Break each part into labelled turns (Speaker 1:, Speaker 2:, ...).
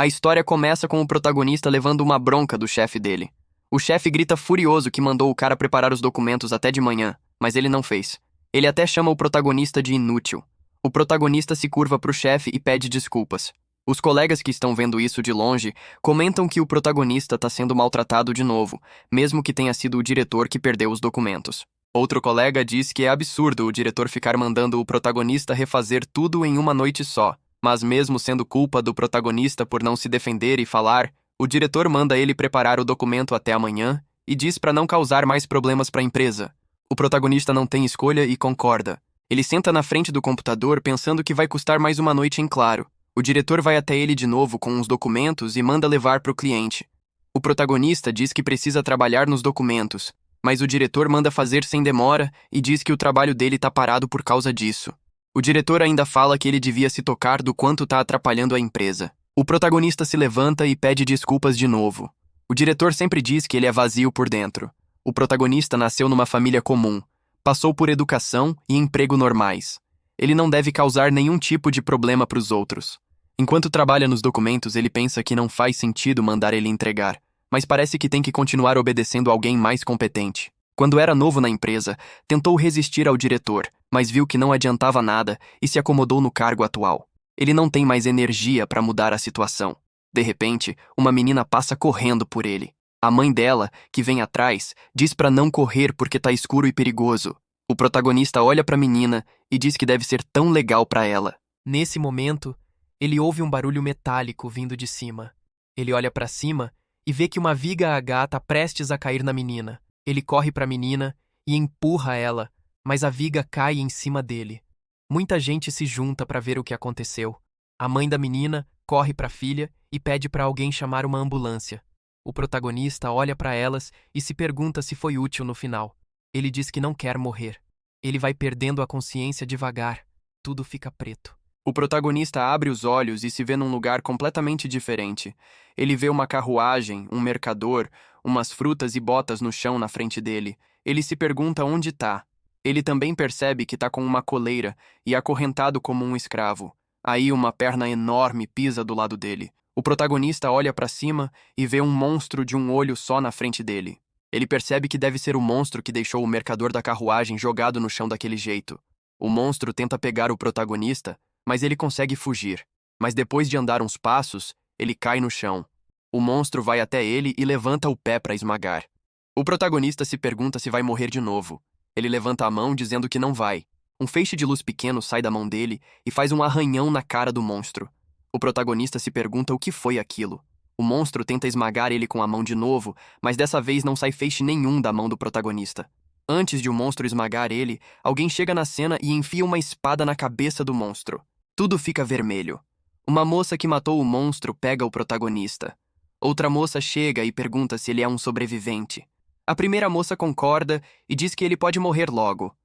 Speaker 1: A história começa com o protagonista levando uma bronca do chefe dele. O chefe grita furioso que mandou o cara preparar os documentos até de manhã, mas ele não fez. Ele até chama o protagonista de inútil. O protagonista se curva pro chefe e pede desculpas. Os colegas que estão vendo isso de longe comentam que o protagonista está sendo maltratado de novo, mesmo que tenha sido o diretor que perdeu os documentos. Outro colega diz que é absurdo o diretor ficar mandando o protagonista refazer tudo em uma noite só. Mas mesmo sendo culpa do protagonista por não se defender e falar, o diretor manda ele preparar o documento até amanhã e diz para não causar mais problemas para a empresa. O protagonista não tem escolha e concorda. Ele senta na frente do computador pensando que vai custar mais uma noite em claro. O diretor vai até ele de novo com os documentos e manda levar para o cliente. O protagonista diz que precisa trabalhar nos documentos, mas o diretor manda fazer sem demora e diz que o trabalho dele está parado por causa disso. O diretor ainda fala que ele devia se tocar do quanto está atrapalhando a empresa. O protagonista se levanta e pede desculpas de novo. O diretor sempre diz que ele é vazio por dentro. O protagonista nasceu numa família comum, passou por educação e emprego normais. Ele não deve causar nenhum tipo de problema para os outros. Enquanto trabalha nos documentos, ele pensa que não faz sentido mandar ele entregar, mas parece que tem que continuar obedecendo alguém mais competente. Quando era novo na empresa, tentou resistir ao diretor, mas viu que não adiantava nada e se acomodou no cargo atual. Ele não tem mais energia para mudar a situação. De repente, uma menina passa correndo por ele. A mãe dela, que vem atrás, diz para não correr porque tá escuro e perigoso. O protagonista olha para a menina e diz que deve ser tão legal para ela. Nesse momento, ele ouve um barulho metálico vindo de cima. Ele olha para cima e vê que uma viga H tá prestes a cair na menina. Ele corre para a menina e empurra ela, mas a viga cai em cima dele. Muita gente se junta para ver o que aconteceu. A mãe da menina corre para a filha e pede para alguém chamar uma ambulância. O protagonista olha para elas e se pergunta se foi útil no final. Ele diz que não quer morrer. Ele vai perdendo a consciência devagar. Tudo fica preto. O protagonista abre os olhos e se vê num lugar completamente diferente. Ele vê uma carruagem, um mercador, umas frutas e botas no chão na frente dele. Ele se pergunta onde tá. Ele também percebe que tá com uma coleira e acorrentado como um escravo. Aí uma perna enorme pisa do lado dele. O protagonista olha para cima e vê um monstro de um olho só na frente dele. Ele percebe que deve ser o monstro que deixou o mercador da carruagem jogado no chão daquele jeito. O monstro tenta pegar o protagonista, mas ele consegue fugir. Mas depois de andar uns passos, ele cai no chão. O monstro vai até ele e levanta o pé para esmagar. O protagonista se pergunta se vai morrer de novo. Ele levanta a mão dizendo que não vai. Um feixe de luz pequeno sai da mão dele e faz um arranhão na cara do monstro. O protagonista se pergunta o que foi aquilo. O monstro tenta esmagar ele com a mão de novo, mas dessa vez não sai feixe nenhum da mão do protagonista. Antes de o monstro esmagar ele, alguém chega na cena e enfia uma espada na cabeça do monstro. Tudo fica vermelho. Uma moça que matou o monstro pega o protagonista. Outra moça chega e pergunta se ele é um sobrevivente. A primeira moça concorda e diz que ele pode morrer logo.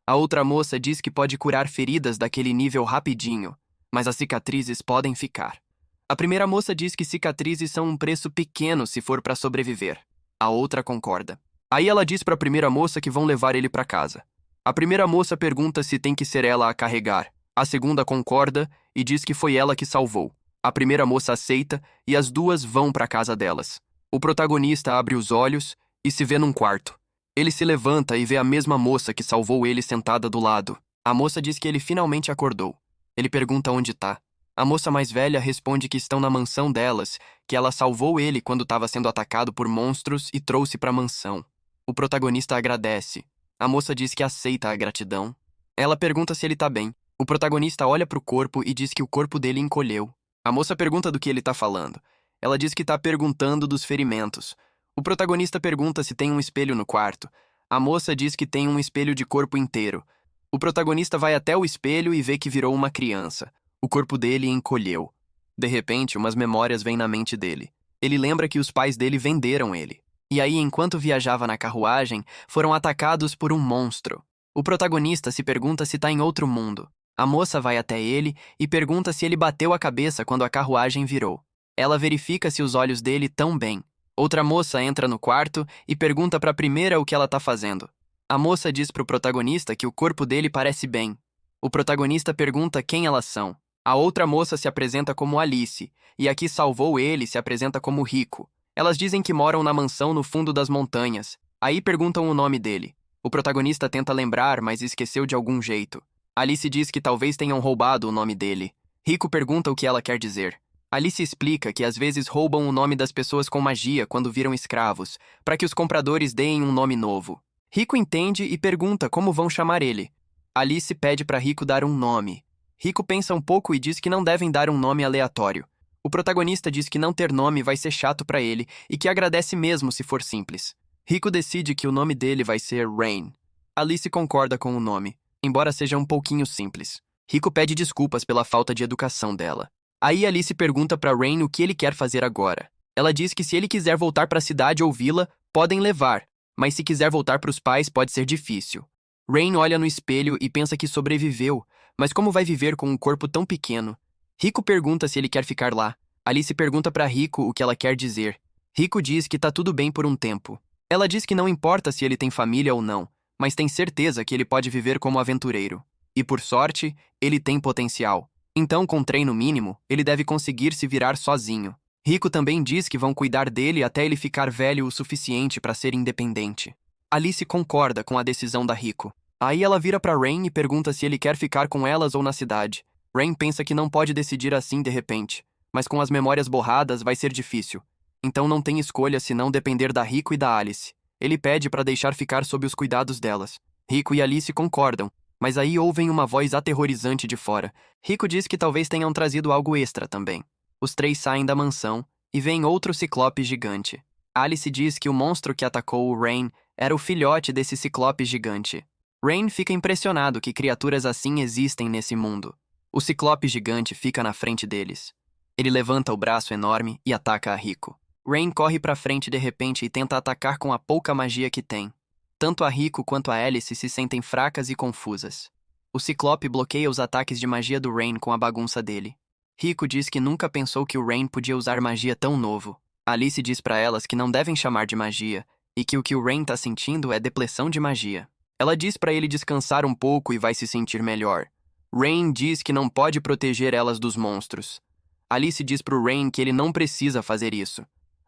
Speaker 1: A outra moça diz que pode curar feridas daquele nível rapidinho, mas as cicatrizes podem ficar. A primeira moça diz que cicatrizes são um preço pequeno se for para sobreviver. A outra concorda. Aí ela diz para a primeira moça que vão levar ele para casa. A primeira moça pergunta se tem que ser ela a carregar. A segunda concorda e diz que foi ela que salvou. A primeira moça aceita e as duas vão para a casa delas. O protagonista abre os olhos e se vê num quarto. Ele se levanta e vê a mesma moça que salvou ele sentada do lado. A moça diz que ele finalmente acordou. Ele pergunta onde tá. A moça mais velha responde que estão na mansão delas, que ela salvou ele quando estava sendo atacado por monstros e trouxe para a mansão. O protagonista agradece. A moça diz que aceita a gratidão. Ela pergunta se ele tá bem. O protagonista olha pro corpo e diz que o corpo dele encolheu. A moça pergunta do que ele tá falando. Ela diz que tá perguntando dos ferimentos. O protagonista pergunta se tem um espelho no quarto. A moça diz que tem um espelho de corpo inteiro. O protagonista vai até o espelho e vê que virou uma criança. O corpo dele encolheu. De repente, umas memórias vêm na mente dele. Ele lembra que os pais dele venderam ele. E aí, enquanto viajava na carruagem, foram atacados por um monstro. O protagonista se pergunta se tá em outro mundo. A moça vai até ele e pergunta se ele bateu a cabeça quando a carruagem virou. Ela verifica se os olhos dele estão bem. Outra moça entra no quarto e pergunta para a primeira o que ela tá fazendo. A moça diz pro protagonista que o corpo dele parece bem. O protagonista pergunta quem elas são. A outra moça se apresenta como Alice, e a que salvou ele se apresenta como Rico. Elas dizem que moram na mansão no fundo das montanhas. Aí perguntam o nome dele. O protagonista tenta lembrar, mas esqueceu de algum jeito. Alice diz que talvez tenham roubado o nome dele. Rico pergunta o que ela quer dizer. Alice explica que às vezes roubam o nome das pessoas com magia quando viram escravos, para que os compradores deem um nome novo. Rico entende e pergunta como vão chamar ele. Alice pede para Rico dar um nome. Rico pensa um pouco e diz que não devem dar um nome aleatório. O protagonista diz que não ter nome vai ser chato para ele e que agradece mesmo se for simples. Rico decide que o nome dele vai ser Rain. Alice concorda com o nome, embora seja um pouquinho simples. Rico pede desculpas pela falta de educação dela. Aí Alice pergunta para Rain o que ele quer fazer agora. Ela diz que se ele quiser voltar para a cidade ou vila, podem levar, mas se quiser voltar para os pais pode ser difícil. Rain olha no espelho e pensa que sobreviveu, mas como vai viver com um corpo tão pequeno? Rico pergunta se ele quer ficar lá. Alice pergunta para Rico o que ela quer dizer. Rico diz que tá tudo bem por um tempo. Ela diz que não importa se ele tem família ou não, mas tem certeza que ele pode viver como aventureiro. E por sorte, ele tem potencial. Então, com treino mínimo, ele deve conseguir se virar sozinho. Rico também diz que vão cuidar dele até ele ficar velho o suficiente para ser independente. Alice concorda com a decisão da Rico. Aí ela vira para Rain e pergunta se ele quer ficar com elas ou na cidade. Rain pensa que não pode decidir assim de repente, mas com as memórias borradas vai ser difícil. Então não tem escolha senão depender da Rico e da Alice. Ele pede para deixar ficar sob os cuidados delas. Rico e Alice concordam, mas aí ouvem uma voz aterrorizante de fora. Rico diz que talvez tenham trazido algo extra também. Os três saem da mansão e veem outro ciclope gigante. Alice diz que o monstro que atacou o Rain era o filhote desse ciclope gigante. Rain fica impressionado que criaturas assim existem nesse mundo. O ciclope gigante fica na frente deles. Ele levanta o braço enorme e ataca a Rico. Rain corre pra frente de repente e tenta atacar com a pouca magia que tem. Tanto a Rico quanto a Alice se sentem fracas e confusas. O ciclope bloqueia os ataques de magia do Rain com a bagunça dele. Rico diz que nunca pensou que o Rain podia usar magia tão novo. Alice diz pra elas que não devem chamar de magia e que o Rain tá sentindo é depleção de magia. Ela diz pra ele descansar um pouco e vai se sentir melhor. Rain diz que não pode proteger elas dos monstros. Alice diz pro Rain que ele não precisa fazer isso.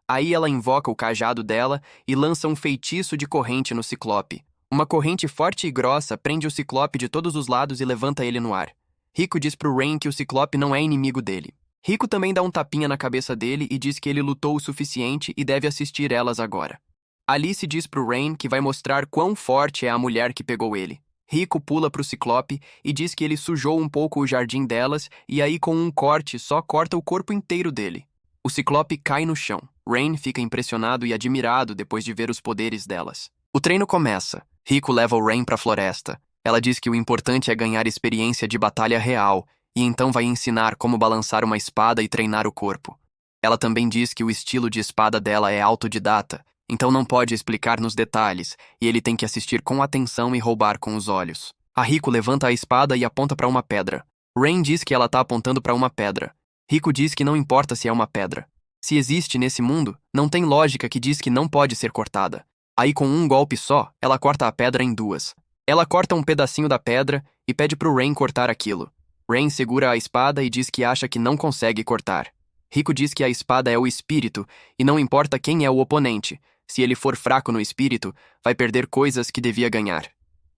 Speaker 1: Aí ela invoca o cajado dela e lança um feitiço de corrente no ciclope. Uma corrente forte e grossa prende o ciclope de todos os lados e levanta ele no ar. Rico diz pro Rain que o ciclope não é inimigo dele. Rico também dá um tapinha na cabeça dele e diz que ele lutou o suficiente e deve assistir elas agora. Alice diz pro Rain que vai mostrar quão forte é a mulher que pegou ele. Rico pula pro ciclope e diz que ele sujou um pouco o jardim delas e aí com um corte só corta o corpo inteiro dele. O ciclope cai no chão. Rain fica impressionado e admirado depois de ver os poderes delas. O treino começa. Rico leva o Rain pra floresta. Ela diz que o importante é ganhar experiência de batalha real e então vai ensinar como balançar uma espada e treinar o corpo. Ela também diz que o estilo de espada dela é autodidata, então não pode explicar nos detalhes, e ele tem que assistir com atenção e roubar com os olhos. A Rico levanta a espada e aponta para uma pedra. Rain diz que ela tá apontando para uma pedra. Rico diz que não importa se é uma pedra. Se existe nesse mundo, não tem lógica que diz que não pode ser cortada. Aí com um golpe só, ela corta a pedra em duas. Ela corta um pedacinho da pedra e pede pro Rain cortar aquilo. Rain segura a espada e diz que acha que não consegue cortar. Rico diz que a espada é o espírito e não importa quem é o oponente. Se ele for fraco no espírito, vai perder coisas que devia ganhar.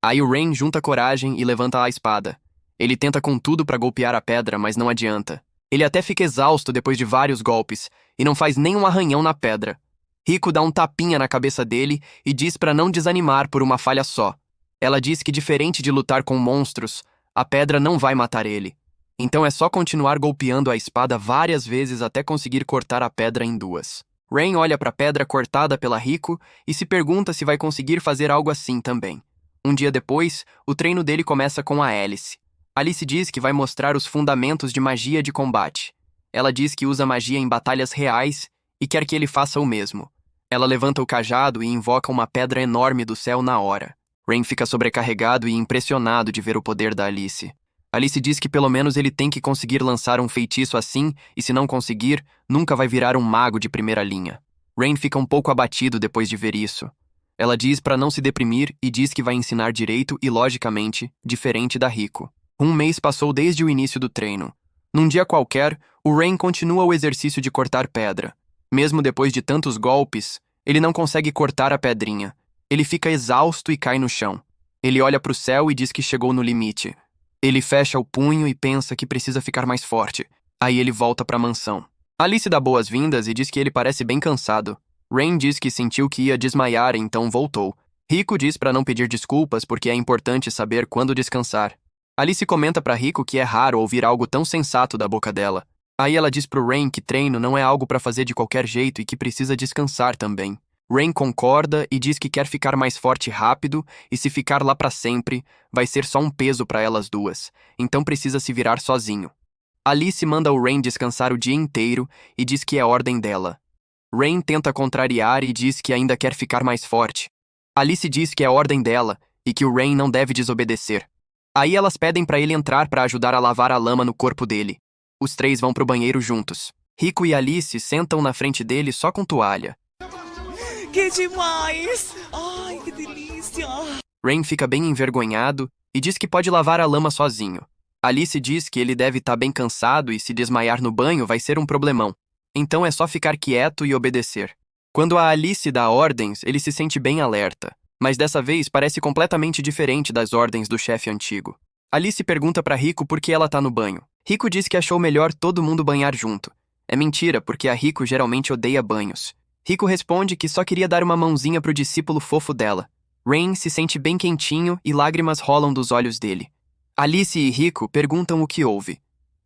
Speaker 1: Aí o Rain junta coragem e levanta a espada. Ele tenta com tudo pra golpear a pedra, mas não adianta. Ele até fica exausto depois de vários golpes e não faz nem um arranhão na pedra. Rico dá um tapinha na cabeça dele e diz pra não desanimar por uma falha só. Ela diz que diferente de lutar com monstros, a pedra não vai matar ele. Então é só continuar golpeando a espada várias vezes até conseguir cortar a pedra em duas. Rain olha para a pedra cortada pela Rico e se pergunta se vai conseguir fazer algo assim também. Um dia depois, o treino dele começa com a Alice. Alice diz que vai mostrar os fundamentos de magia de combate. Ela diz que usa magia em batalhas reais e quer que ele faça o mesmo. Ela levanta o cajado e invoca uma pedra enorme do céu na hora. Rain fica sobrecarregado e impressionado de ver o poder da Alice. Alice diz que pelo menos ele tem que conseguir lançar um feitiço assim, e se não conseguir, nunca vai virar um mago de primeira linha. Rain fica um pouco abatido depois de ver isso. Ela diz para não se deprimir e diz que vai ensinar direito e, logicamente, diferente da Rico. Um mês passou desde o início do treino. Num dia qualquer, o Rain continua o exercício de cortar pedra. Mesmo depois de tantos golpes, ele não consegue cortar a pedrinha. Ele fica exausto e cai no chão. Ele olha para o céu e diz que chegou no limite. Ele fecha o punho e pensa que precisa ficar mais forte. Aí ele volta para a mansão. Alice dá boas-vindas e diz que ele parece bem cansado. Rain diz que sentiu que ia desmaiar, então voltou. Rico diz para não pedir desculpas porque é importante saber quando descansar. Alice comenta para Rico que é raro ouvir algo tão sensato da boca dela. Aí ela diz pro Rain que treino não é algo para fazer de qualquer jeito e que precisa descansar também. Rain concorda e diz que quer ficar mais forte rápido e se ficar lá para sempre, vai ser só um peso para elas duas, então precisa se virar sozinho. Alice manda o Rain descansar o dia inteiro e diz que é ordem dela. Rain tenta contrariar e diz que ainda quer ficar mais forte. Alice diz que é ordem dela e que o Rain não deve desobedecer. Aí elas pedem para ele entrar para ajudar a lavar a lama no corpo dele. Os três vão pro banheiro juntos. Rico e Alice sentam na frente dele só com toalha.
Speaker 2: Que demais! Ai, que delícia!
Speaker 1: Rain fica bem envergonhado e diz que pode lavar a lama sozinho. Alice diz que ele deve estar bem cansado e se desmaiar no banho vai ser um problemão. Então é só ficar quieto e obedecer. Quando a Alice dá ordens, ele se sente bem alerta. Mas dessa vez parece completamente diferente das ordens do chefe antigo. Alice pergunta para Rico por que ela tá no banho. Rico diz que achou melhor todo mundo banhar junto. É mentira, porque a Rico geralmente odeia banhos. Rico responde que só queria dar uma mãozinha pro discípulo fofo dela. Rain se sente bem quentinho e lágrimas rolam dos olhos dele. Alice e Rico perguntam o que houve.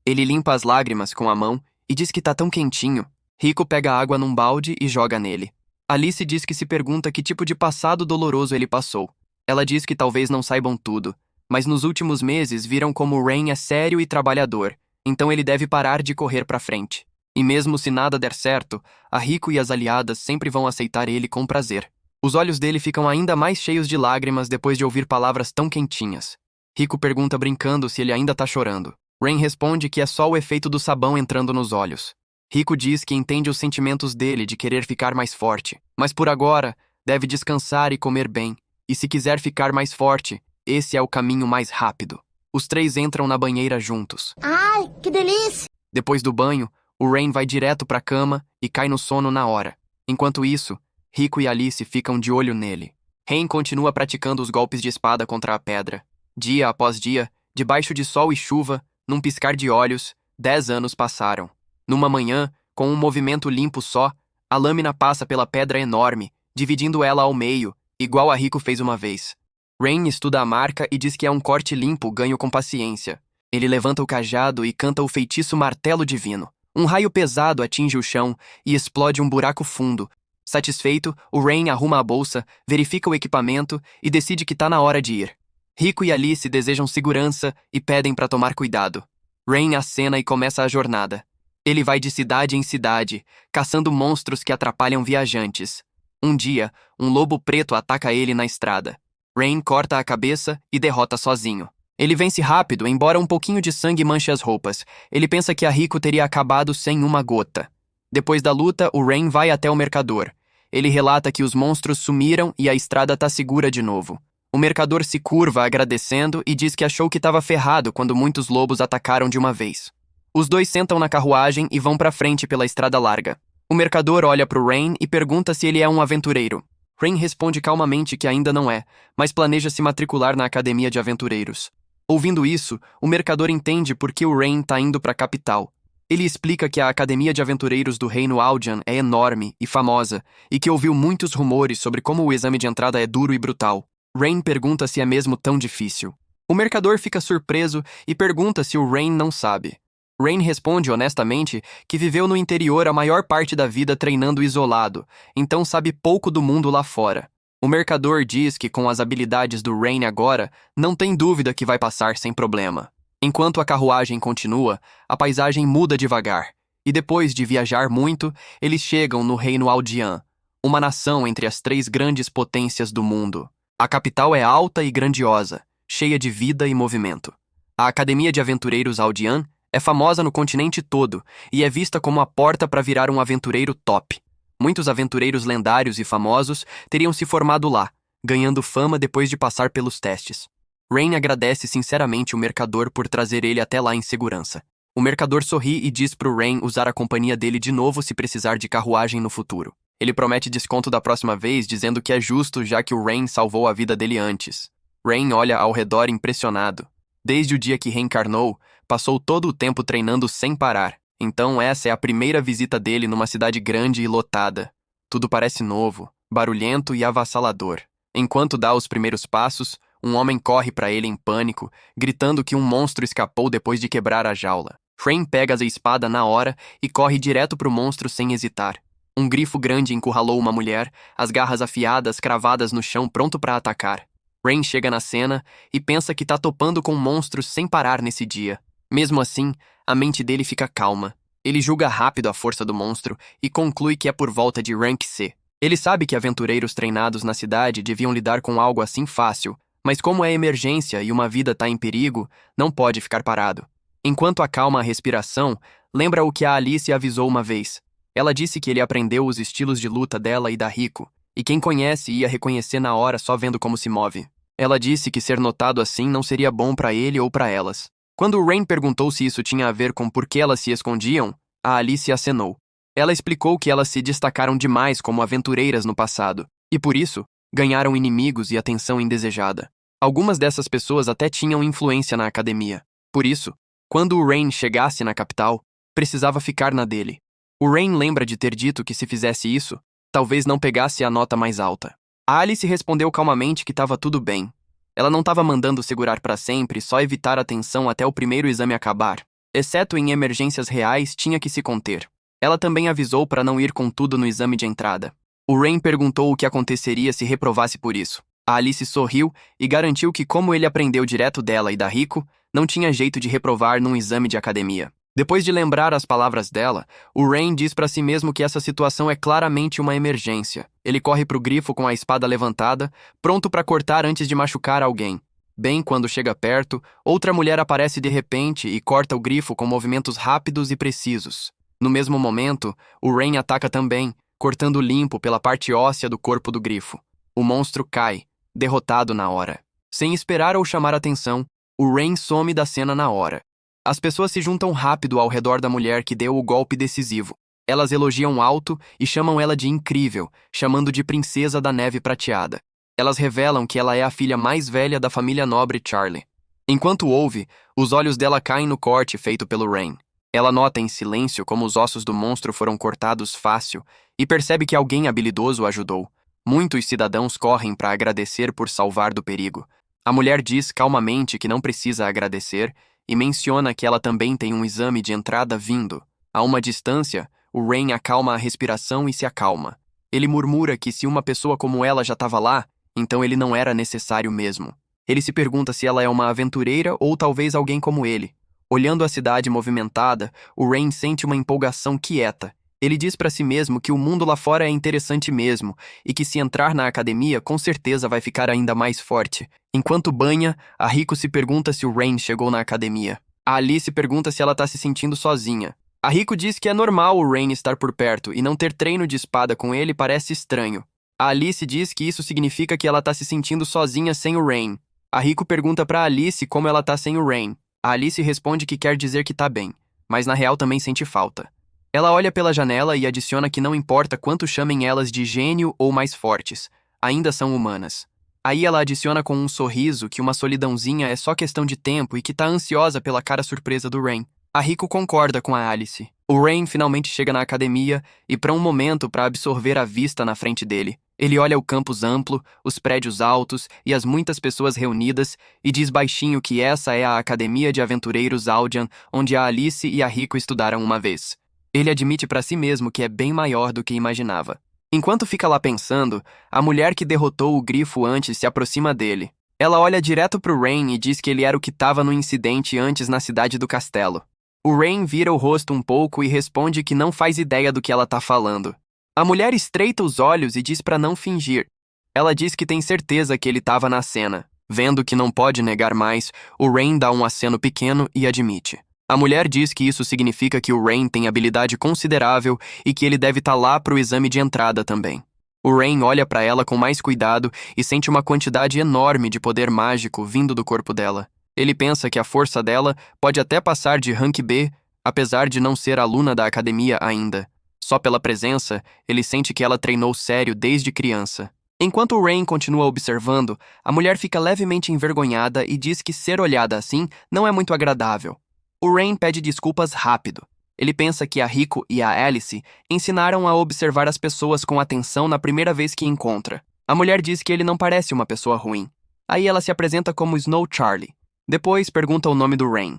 Speaker 1: Ele limpa as lágrimas com a mão e diz que tá tão quentinho. Rico pega água num balde e joga nele. Alice diz que se pergunta que tipo de passado doloroso ele passou. Ela diz que talvez não saibam tudo, mas nos últimos meses viram como Rain é sério e trabalhador, então ele deve parar de correr pra frente. E mesmo se nada der certo, a Rico e as aliadas sempre vão aceitar ele com prazer. Os olhos dele ficam ainda mais cheios de lágrimas depois de ouvir palavras tão quentinhas. Rico pergunta brincando se ele ainda tá chorando. Rain responde que é só o efeito do sabão entrando nos olhos. Rico diz que entende os sentimentos dele de querer ficar mais forte, mas por agora deve descansar e comer bem, e se quiser ficar mais forte, esse é o caminho mais rápido. Os três entram na banheira juntos.
Speaker 3: Ai, que delícia!
Speaker 1: Depois do banho, o Rain vai direto pra cama e cai no sono na hora. Enquanto isso, Rico e Alice ficam de olho nele. Rain continua praticando os golpes de espada contra a pedra. Dia após dia, debaixo de sol e chuva, num piscar de olhos, 10 anos passaram. Numa manhã, com um movimento limpo só, a lâmina passa pela pedra enorme, dividindo ela ao meio, igual a Rico fez uma vez. Rain estuda a marca e diz que é um corte limpo ganho com paciência. Ele levanta o cajado e canta o feitiço Martelo Divino. Um raio pesado atinge o chão e explode um buraco fundo. Satisfeito, o Rain arruma a bolsa, verifica o equipamento e decide que tá na hora de ir. Rico e Alice desejam segurança e pedem para tomar cuidado. Rain acena e começa a jornada. Ele vai de cidade em cidade, caçando monstros que atrapalham viajantes. Um dia, um lobo preto ataca ele na estrada. Rain corta a cabeça e derrota sozinho. Ele vence rápido, embora um pouquinho de sangue manche as roupas. Ele pensa que a Rico teria acabado sem uma gota. Depois da luta, o Rain vai até o mercador. Ele relata que os monstros sumiram e a estrada tá segura de novo. O mercador se curva agradecendo e diz que achou que estava ferrado quando muitos lobos atacaram de uma vez. Os dois sentam na carruagem e vão pra frente pela estrada larga. O mercador olha pro Rain e pergunta se ele é um aventureiro. Rain responde calmamente que ainda não é, mas planeja se matricular na academia de aventureiros. Ouvindo isso, o mercador entende por que o Rain tá indo pra capital. Ele explica que a academia de aventureiros do reino Aldian é enorme e famosa, e que ouviu muitos rumores sobre como o exame de entrada é duro e brutal. Rain pergunta se é mesmo tão difícil. O mercador fica surpreso e pergunta se o Rain não sabe. Rain responde honestamente que viveu no interior a maior parte da vida treinando isolado, então sabe pouco do mundo lá fora. O mercador diz que com as habilidades do Rain agora, não tem dúvida que vai passar sem problema. Enquanto a carruagem continua, a paisagem muda devagar, e depois de viajar muito, eles chegam no reino Aldian, uma nação entre as 3 grandes potências do mundo. A capital é alta e grandiosa, cheia de vida e movimento. A Academia de Aventureiros Aldian é famosa no continente todo e é vista como a porta para virar um aventureiro top. Muitos aventureiros lendários e famosos teriam se formado lá, ganhando fama depois de passar pelos testes. Rain agradece sinceramente o mercador por trazer ele até lá em segurança. O mercador sorri e diz pro Rain usar a companhia dele de novo se precisar de carruagem no futuro. Ele promete desconto da próxima vez, dizendo que é justo já que o Rain salvou a vida dele antes. Rain olha ao redor impressionado. Desde o dia que reencarnou, passou todo o tempo treinando sem parar. Então essa é a primeira visita dele numa cidade grande e lotada. Tudo parece novo, barulhento e avassalador. Enquanto dá os primeiros passos, um homem corre para ele em pânico, gritando que um monstro escapou depois de quebrar a jaula. Rain pega a espada na hora e corre direto pro monstro sem hesitar. Um grifo grande encurralou uma mulher, as garras afiadas cravadas no chão pronto para atacar. Rain chega na cena e pensa que tá topando com monstros sem parar nesse dia. Mesmo assim, a mente dele fica calma. Ele julga rápido a força do monstro e conclui que é por volta de Rank C. Ele sabe que aventureiros treinados na cidade deviam lidar com algo assim fácil, mas como é emergência e uma vida tá em perigo, não pode ficar parado. Enquanto acalma a respiração, lembra o que a Alice avisou uma vez. Ela disse que ele aprendeu os estilos de luta dela e da Rico, e quem conhece ia reconhecer na hora só vendo como se move. Ela disse que ser notado assim não seria bom pra ele ou pra elas. Quando Rain perguntou se isso tinha a ver com por que elas se escondiam, a Alice acenou. Ela explicou que elas se destacaram demais como aventureiras no passado, e por isso, ganharam inimigos e atenção indesejada. Algumas dessas pessoas até tinham influência na academia. Por isso, quando o Rain chegasse na capital, precisava ficar na dele. O Rain lembra de ter dito que se fizesse isso, talvez não pegasse a nota mais alta. A Alice respondeu calmamente que estava tudo bem. Ela não estava mandando segurar para sempre, só evitar a tensão até o primeiro exame acabar. Exceto em emergências reais, tinha que se conter. Ela também avisou para não ir com tudo no exame de entrada. O Rain perguntou o que aconteceria se reprovasse por isso. A Alice sorriu e garantiu que, como ele aprendeu direto dela e da Rico, não tinha jeito de reprovar num exame de academia. Depois de lembrar as palavras dela, o Rain diz para si mesmo que essa situação é claramente uma emergência. Ele corre pro grifo com a espada levantada, pronto para cortar antes de machucar alguém. Bem quando chega perto, outra mulher aparece de repente e corta o grifo com movimentos rápidos e precisos. No mesmo momento, o Rain ataca também, cortando limpo pela parte óssea do corpo do grifo. O monstro cai, derrotado na hora. Sem esperar ou chamar atenção, o Rain some da cena na hora. As pessoas se juntam rápido ao redor da mulher que deu o golpe decisivo. Elas elogiam alto e chamam ela de incrível, chamando de princesa da neve prateada. Elas revelam que ela é a filha mais velha da família nobre Charlie. Enquanto ouve, os olhos dela caem no corte feito pelo Rain. Ela nota em silêncio como os ossos do monstro foram cortados fácil e percebe que alguém habilidoso ajudou. Muitos cidadãos correm para agradecer por salvar do perigo. A mulher diz calmamente que não precisa agradecer e menciona que ela também tem um exame de entrada vindo. A uma distância, o Rain acalma a respiração e se acalma. Ele murmura que se uma pessoa como ela já estava lá, então ele não era necessário mesmo. Ele se pergunta se ela é uma aventureira ou talvez alguém como ele. Olhando a cidade movimentada, o Rain sente uma empolgação quieta. Ele diz para si mesmo que o mundo lá fora é interessante mesmo e que se entrar na academia com certeza vai ficar ainda mais forte. Enquanto banha, a Rico se pergunta se o Rain chegou na academia. A Alice pergunta se ela tá se sentindo sozinha. A Rico diz que é normal o Rain estar por perto e não ter treino de espada com ele parece estranho. A Alice diz que isso significa que ela tá se sentindo sozinha sem o Rain. A Rico pergunta pra Alice como ela tá sem o Rain. A Alice responde que quer dizer que tá bem, mas na real também sente falta. Ela olha pela janela e adiciona que não importa quanto chamem elas de gênio ou mais fortes, ainda são humanas. Aí ela adiciona com um sorriso que uma solidãozinha é só questão de tempo e que tá ansiosa pela cara surpresa do Rain. A Rico concorda com a Alice. O Rain finalmente chega na academia e para um momento para absorver a vista na frente dele. Ele olha o campus amplo, os prédios altos e as muitas pessoas reunidas e diz baixinho que essa é a Academia de Aventureiros Aldian, onde a Alice e a Rico estudaram uma vez. Ele admite para si mesmo que é bem maior do que imaginava. Enquanto fica lá pensando, a mulher que derrotou o grifo antes se aproxima dele. Ela olha direto pro Rain e diz que ele era o que estava no incidente antes na cidade do castelo. O Rain vira o rosto um pouco e responde que não faz ideia do que ela tá falando. A mulher estreita os olhos e diz para não fingir. Ela diz que tem certeza que ele estava na cena. Vendo que não pode negar mais, o Rain dá um aceno pequeno e admite. A mulher diz que isso significa que o Rain tem habilidade considerável e que ele deve estar lá pro exame de entrada também. O Rain olha para ela com mais cuidado e sente uma quantidade enorme de poder mágico vindo do corpo dela. Ele pensa que a força dela pode até passar de rank B Apesar de não ser aluna da academia ainda, só pela presença, ele sente que ela treinou sério desde criança. Enquanto o Rain continua observando, a mulher fica levemente envergonhada e diz que ser olhada assim não é muito agradável. O Rain pede desculpas rápido. Ele pensa que a Rico e a Alice ensinaram a observar as pessoas com atenção na primeira vez que encontra. A mulher diz que ele não parece uma pessoa ruim. Aí ela se apresenta como Snow Charlie. Depois pergunta o nome do Rain.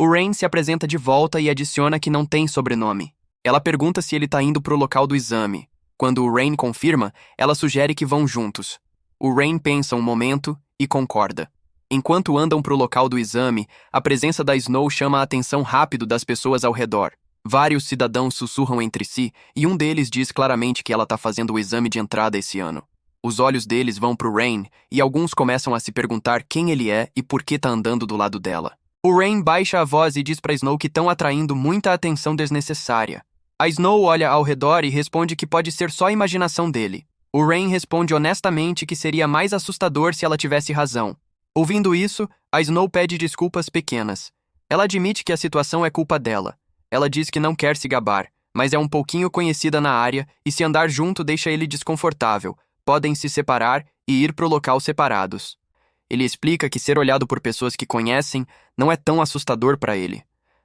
Speaker 1: O Rain se apresenta de volta e adiciona que não tem sobrenome. Ela pergunta se ele está indo para o local do exame. Quando o Rain confirma, ela sugere que vão juntos. O Rain pensa um momento e concorda. Enquanto andam para o local do exame, a presença da Snow chama a atenção rápido das pessoas ao redor. Vários cidadãos sussurram entre si e um deles diz claramente que ela está fazendo o exame de entrada esse ano. Os olhos deles vão para o Rain e alguns começam a se perguntar quem ele é e por que está andando do lado dela. O Rain baixa a voz e diz para Snow que estão atraindo muita atenção desnecessária. A Snow olha ao redor e responde que pode ser só a imaginação dele. O Rain responde honestamente que seria mais assustador se ela tivesse razão. Ouvindo isso, a Snow pede desculpas pequenas. Ela admite que a situação é culpa dela. Ela diz que não quer se gabar, mas é um pouquinho conhecida na área e se andar junto deixa ele desconfortável. Podem se separar e ir para o local separados. Ele explica que ser olhado por pessoas que conhecem não é tão assustador para ele.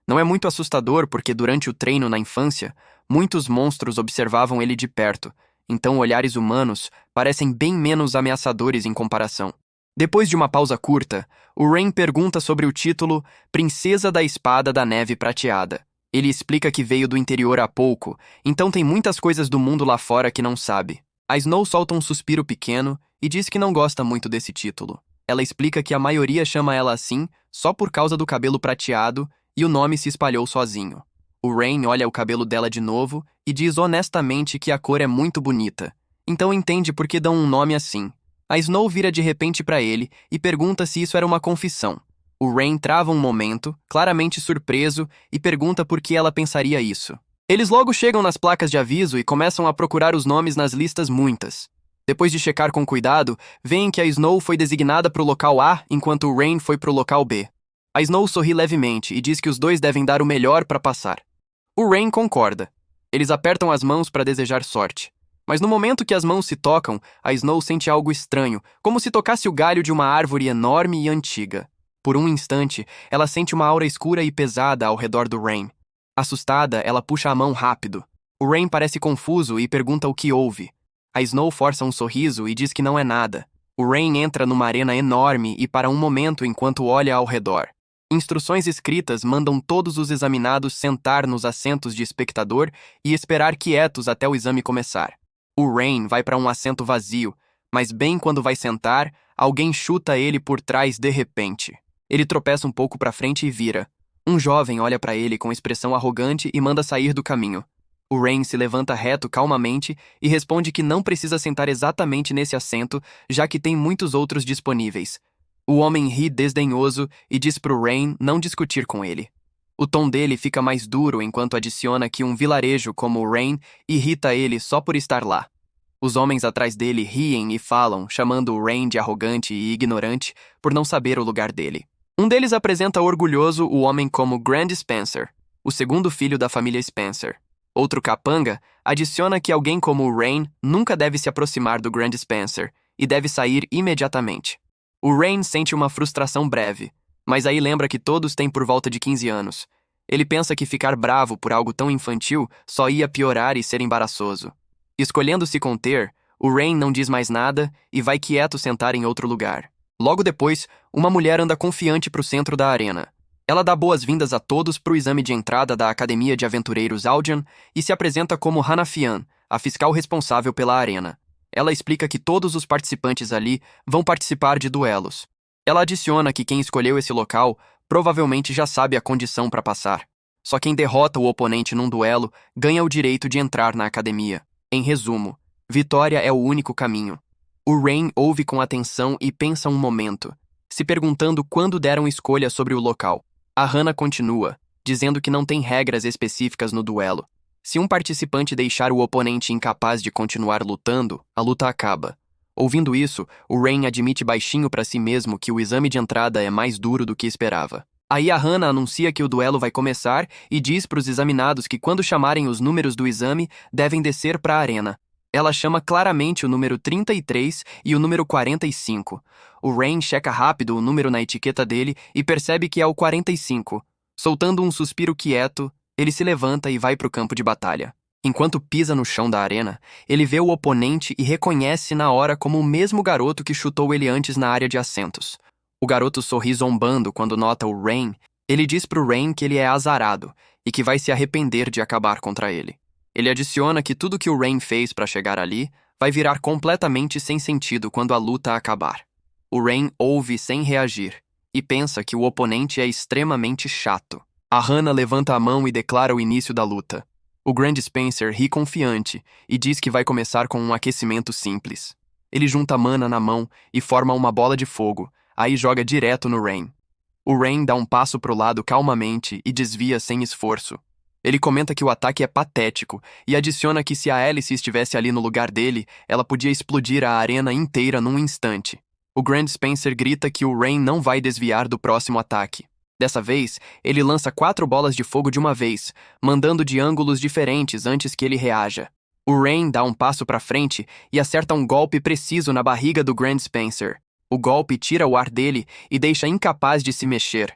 Speaker 1: Não é muito assustador porque durante o treino na infância, muitos monstros observavam ele de perto, então olhares humanos parecem bem menos ameaçadores em comparação. Depois de uma pausa curta, o Rain pergunta sobre o título Princesa da Espada da Neve Prateada. Ele explica que veio do interior há pouco, então tem muitas coisas do mundo lá fora que não sabe. A Snow solta um suspiro pequeno e diz que não gosta muito desse título. Ela explica que a maioria chama ela assim só por causa do cabelo prateado e o nome se espalhou sozinho. O Rain olha o cabelo dela de novo e diz honestamente que a cor é muito bonita. Então entende por que dão um nome assim. A Snow vira de repente para ele e pergunta se isso era uma confissão. O Rain trava um momento, claramente surpreso, e pergunta por que ela pensaria isso. Eles logo chegam nas placas de aviso e começam a procurar os nomes nas listas muitas. Depois de checar com cuidado, veem que a Snow foi designada para o local A, enquanto o Rain foi para o local B. A Snow sorri levemente e diz que os dois devem dar o melhor para passar. O Rain concorda. Eles apertam as mãos para desejar sorte. Mas no momento que as mãos se tocam, a Snow sente algo estranho, como se tocasse o galho de uma árvore enorme e antiga. Por um instante, ela sente uma aura escura e pesada ao redor do Rain. Assustada, ela puxa a mão rápido. O Rain parece confuso e pergunta o que houve. A Snow força um sorriso e diz que não é nada. O Rain entra numa arena enorme e para um momento enquanto olha ao redor. Instruções escritas mandam todos os examinados sentar nos assentos de espectador e esperar quietos até o exame começar. O Rain vai para um assento vazio, mas bem quando vai sentar, alguém chuta ele por trás de repente. Ele tropeça um pouco para frente e vira. Um jovem olha para ele com expressão arrogante e manda sair do caminho. O Rain se levanta reto calmamente e responde que não precisa sentar exatamente nesse assento, já que tem muitos outros disponíveis. O homem ri desdenhoso e diz pro Rain não discutir com ele. O tom dele fica mais duro enquanto adiciona que um vilarejo como o Rain irrita ele só por estar lá. Os homens atrás dele riem e falam, chamando o Rain de arrogante e ignorante por não saber o lugar dele. Um deles apresenta orgulhoso o homem como Grand Spencer, o segundo filho da família Spencer. Outro capanga adiciona que alguém como o Rain nunca deve se aproximar do Grand Spencer e deve sair imediatamente. O Rain sente uma frustração breve, mas aí lembra que todos têm por volta de 15 anos. Ele pensa que ficar bravo por algo tão infantil só ia piorar e ser embaraçoso. Escolhendo se conter, o Rain não diz mais nada e vai quieto sentar em outro lugar. Logo depois, uma mulher anda confiante para o centro da arena. Ela dá boas-vindas a todos para o exame de entrada da Academia de Aventureiros Aldian e se apresenta como Hanafian, a fiscal responsável pela arena. Ela explica que todos os participantes ali vão participar de duelos. Ela adiciona que quem escolheu esse local provavelmente já sabe a condição para passar. Só quem derrota o oponente num duelo ganha o direito de entrar na academia. Em resumo, vitória é o único caminho. O Rain ouve com atenção e pensa um momento, se perguntando quando deram escolha sobre o local. A Hannah continua, dizendo que não tem regras específicas no duelo. Se um participante deixar o oponente incapaz de continuar lutando, a luta acaba. Ouvindo isso, o Rain admite baixinho para si mesmo que o exame de entrada é mais duro do que esperava. Aí a Hannah anuncia que o duelo vai começar e diz para os examinados que quando chamarem os números do exame, devem descer para a arena. Ela chama claramente o número 33 e o número 45. O Rain checa rápido o número na etiqueta dele e percebe que é o 45. Soltando um suspiro quieto, ele se levanta e vai para o campo de batalha. Enquanto pisa no chão da arena, ele vê o oponente e reconhece na hora como o mesmo garoto que chutou ele antes na área de assentos. O garoto sorri zombando quando nota o Rain. Ele diz pro Rain que ele é azarado e que vai se arrepender de acabar contra ele. Ele adiciona que tudo que o Rain fez para chegar ali vai virar completamente sem sentido quando a luta acabar. O Rain ouve sem reagir e pensa que o oponente é extremamente chato. A Hannah levanta a mão e declara o início da luta. O Grand Spencer ri confiante e diz que vai começar com um aquecimento simples. Ele junta mana na mão e forma uma bola de fogo, aí joga direto no Rain. O Rain dá um passo pro lado calmamente e desvia sem esforço. Ele comenta que o ataque é patético e adiciona que se a Alice estivesse ali no lugar dele, ela podia explodir a arena inteira num instante. O Grand Spencer grita que o Rain não vai desviar do próximo ataque. Dessa vez, ele lança 4 bolas de fogo de uma vez, mandando de ângulos diferentes antes que ele reaja. O Rain dá um passo para frente e acerta um golpe preciso na barriga do Grand Spencer. O golpe tira o ar dele e deixa incapaz de se mexer.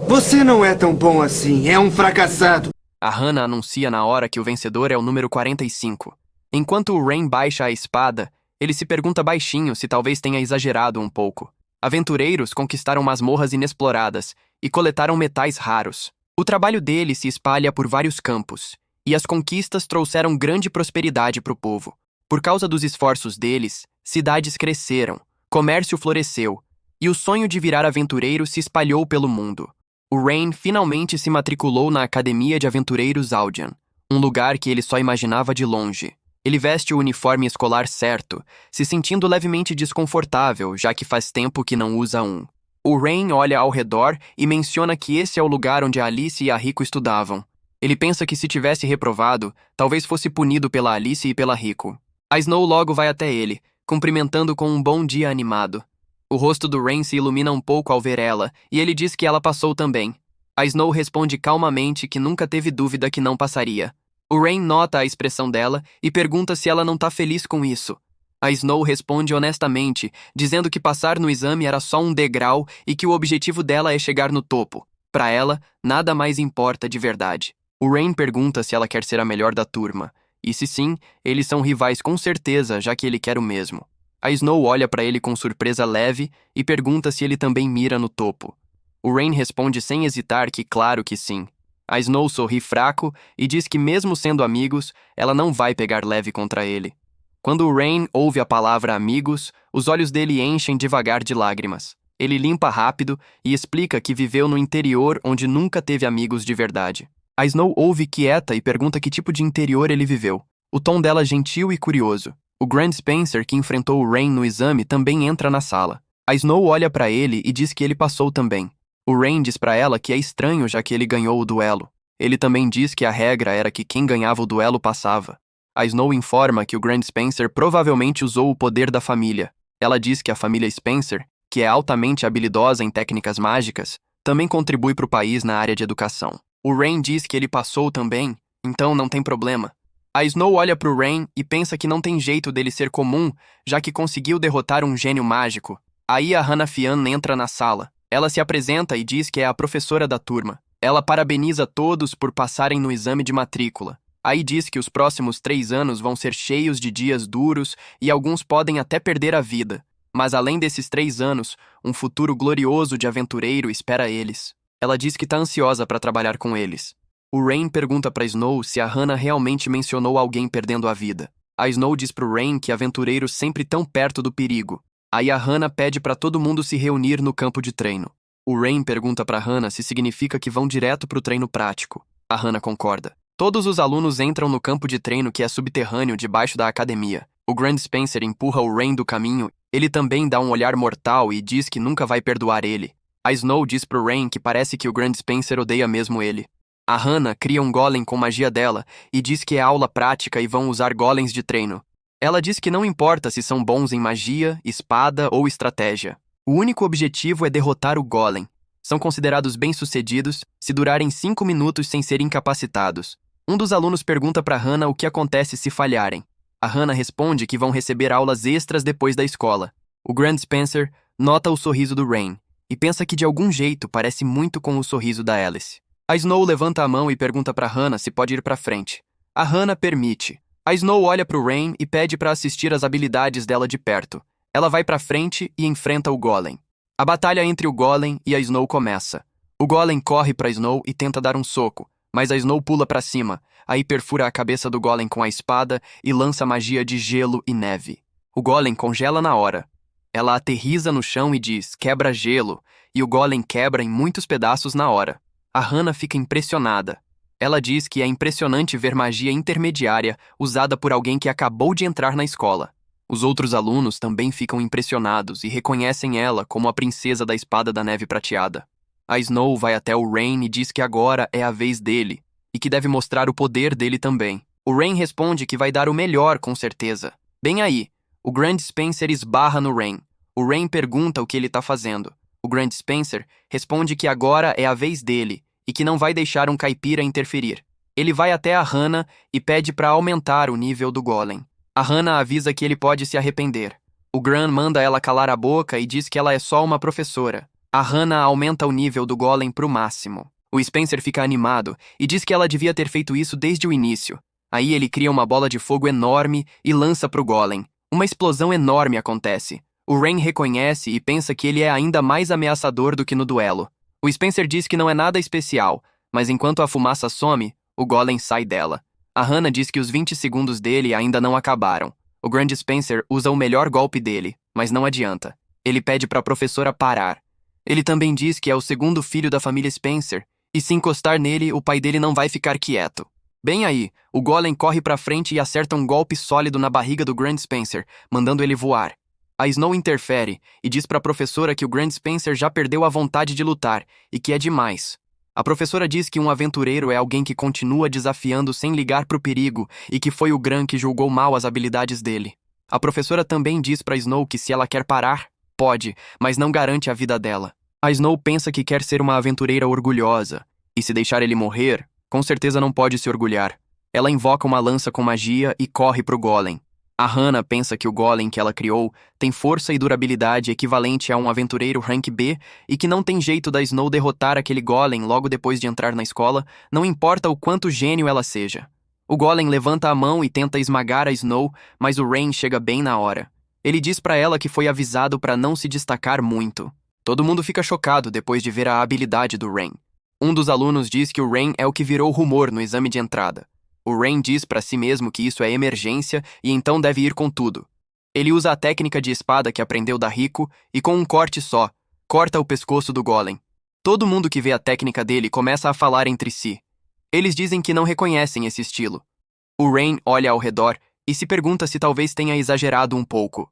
Speaker 3: Você não é tão bom assim, é um fracassado.
Speaker 1: A Hannah anuncia na hora que o vencedor é o número 45. Enquanto o Rain baixa a espada, ele se pergunta baixinho se talvez tenha exagerado um pouco. Aventureiros conquistaram masmorras inexploradas e coletaram metais raros. O trabalho dele se espalha por vários campos, e as conquistas trouxeram grande prosperidade para o povo. Por causa dos esforços deles, cidades cresceram, comércio floresceu, e o sonho de virar aventureiro se espalhou pelo mundo. O Rain finalmente se matriculou na Academia de Aventureiros Aldian, um lugar que ele só imaginava de longe. Ele veste o uniforme escolar certo, se sentindo levemente desconfortável, já que faz tempo que não usa um. O Rain olha ao redor e menciona que esse é o lugar onde a Alice e a Rico estudavam. Ele pensa que se tivesse reprovado, talvez fosse punido pela Alice e pela Rico. A Snow logo vai até ele, cumprimentando com um bom dia animado. O rosto do Rain se ilumina um pouco ao ver ela, e ele diz que ela passou também. A Snow responde calmamente que nunca teve dúvida que não passaria. O Rain nota a expressão dela e pergunta se ela não tá feliz com isso. A Snow responde honestamente, dizendo que passar no exame era só um degrau e que o objetivo dela é chegar no topo. Para ela, nada mais importa de verdade. O Rain pergunta se ela quer ser a melhor da turma. E se sim, eles são rivais com certeza, já que ele quer o mesmo. A Snow olha para ele com surpresa leve e pergunta se ele também mira no topo. O Rain responde sem hesitar que claro que sim. A Snow sorri fraco e diz que mesmo sendo amigos, ela não vai pegar leve contra ele. Quando o Rain ouve a palavra amigos, os olhos dele enchem devagar de lágrimas. Ele limpa rápido e explica que viveu no interior onde nunca teve amigos de verdade. A Snow ouve quieta e pergunta que tipo de interior ele viveu. O tom dela gentil e curioso. O Grand Spencer, que enfrentou o Rain no exame, também entra na sala. A Snow olha para ele e diz que ele passou também. O Rain diz para ela que é estranho já que ele ganhou o duelo. Ele também diz que a regra era que quem ganhava o duelo passava. A Snow informa que o Grand Spencer provavelmente usou o poder da família. Ela diz que a família Spencer, que é altamente habilidosa em técnicas mágicas, também contribui para o país na área de educação. O Rain diz que ele passou também, então não tem problema. A Snow olha para o Rain e pensa que não tem jeito dele ser comum, já que conseguiu derrotar um gênio mágico. Aí a Hannah Fian entra na sala. Ela se apresenta e diz que é a professora da turma. Ela parabeniza todos por passarem no exame de matrícula. Aí diz que os próximos 3 anos vão ser cheios de dias duros e alguns podem até perder a vida. Mas além desses 3 anos, um futuro glorioso de aventureiro espera eles. Ela diz que está ansiosa para trabalhar com eles. O Rain pergunta para Snow se a Hannah realmente mencionou alguém perdendo a vida. A Snow diz pro Rain que aventureiros sempre tão perto do perigo. Aí a Hannah pede para todo mundo se reunir no campo de treino. O Rain pergunta para Hannah se significa que vão direto pro treino prático. A Hannah concorda. Todos os alunos entram no campo de treino que é subterrâneo debaixo da academia. O Grand Spencer empurra o Rain do caminho. Ele também dá um olhar mortal e diz que nunca vai perdoar ele. A Snow diz pro Rain que parece que o Grand Spencer odeia mesmo ele. A Hannah cria um golem com magia dela e diz que é aula prática e vão usar golems de treino. Ela diz que não importa se são bons em magia, espada ou estratégia. O único objetivo é derrotar o golem. São considerados bem-sucedidos se durarem 5 minutos sem serem incapacitados. Um dos alunos pergunta para Hannah o que acontece se falharem. A Hannah responde que vão receber aulas extras depois da escola. O Grant Spencer nota o sorriso do Rain e pensa que de algum jeito parece muito com o sorriso da Alice. A Snow levanta a mão e pergunta para Hannah se pode ir para frente. A Hannah permite. A Snow olha para o Rain e pede para assistir às habilidades dela de perto. Ela vai para frente e enfrenta o Golem. A batalha entre o Golem e a Snow começa. O Golem corre para Snow e tenta dar um soco, mas a Snow pula para cima, aí perfura a cabeça do Golem com a espada e lança magia de gelo e neve. O Golem congela na hora. Ela aterriza no chão e diz, quebra gelo, e o Golem quebra em muitos pedaços na hora. A Hannah fica impressionada. Ela diz que é impressionante ver magia intermediária usada por alguém que acabou de entrar na escola. Os outros alunos também ficam impressionados e reconhecem ela como a princesa da espada da neve prateada. A Snow vai até o Rain e diz que agora é a vez dele, e que deve mostrar o poder dele também. O Rain responde que vai dar o melhor, com certeza. Bem aí, o Grant Spencer esbarra no Rain. O Rain pergunta o que ele está fazendo. O Grant Spencer responde que agora é a vez dele, e que não vai deixar um caipira interferir. Ele vai até a Hannah e pede para aumentar o nível do Golem. A Hannah avisa que ele pode se arrepender. O Grant manda ela calar a boca e diz que ela é só uma professora. A Hannah aumenta o nível do Golem pro máximo. O Spencer fica animado e diz que ela devia ter feito isso desde o início. Aí ele cria uma bola de fogo enorme e lança pro Golem. Uma explosão enorme acontece. O Rain reconhece e pensa que ele é ainda mais ameaçador do que no duelo. O Spencer diz que não é nada especial, mas enquanto a fumaça some, o Golem sai dela. A Hannah diz que os 20 segundos dele ainda não acabaram. O Grant Spencer usa o melhor golpe dele, mas não adianta. Ele pede para a professora parar. Ele também diz que é o segundo filho da família Spencer, e se encostar nele, o pai dele não vai ficar quieto. Bem aí, o Golem corre para frente e acerta um golpe sólido na barriga do Grant Spencer, mandando ele voar. A Snow interfere e diz para a professora que o Grant Spencer já perdeu a vontade de lutar e que é demais. A professora diz que um aventureiro é alguém que continua desafiando sem ligar pro perigo e que foi o Grant que julgou mal as habilidades dele. A professora também diz para Snow que se ela quer parar, pode, mas não garante a vida dela. A Snow pensa que quer ser uma aventureira orgulhosa, e se deixar ele morrer, com certeza não pode se orgulhar. Ela invoca uma lança com magia e corre pro Golem. A Hannah pensa que o Golem que ela criou tem força e durabilidade equivalente a um aventureiro rank B e que não tem jeito da Snow derrotar aquele Golem logo depois de entrar na escola, não importa o quanto gênio ela seja. O Golem levanta a mão e tenta esmagar a Snow, mas o Rain chega bem na hora. Ele diz pra ela que foi avisado pra não se destacar muito. Todo mundo fica chocado depois de ver a habilidade do Rain. Um dos alunos diz que o Rain é o que virou rumor no exame de entrada. O Rain diz para si mesmo que isso é emergência e então deve ir com tudo. Ele usa a técnica de espada que aprendeu da Rico e com um corte só, corta o pescoço do Golem. Todo mundo que vê a técnica dele começa a falar entre si. Eles dizem que não reconhecem esse estilo. O Rain olha ao redor e se pergunta se talvez tenha exagerado um pouco.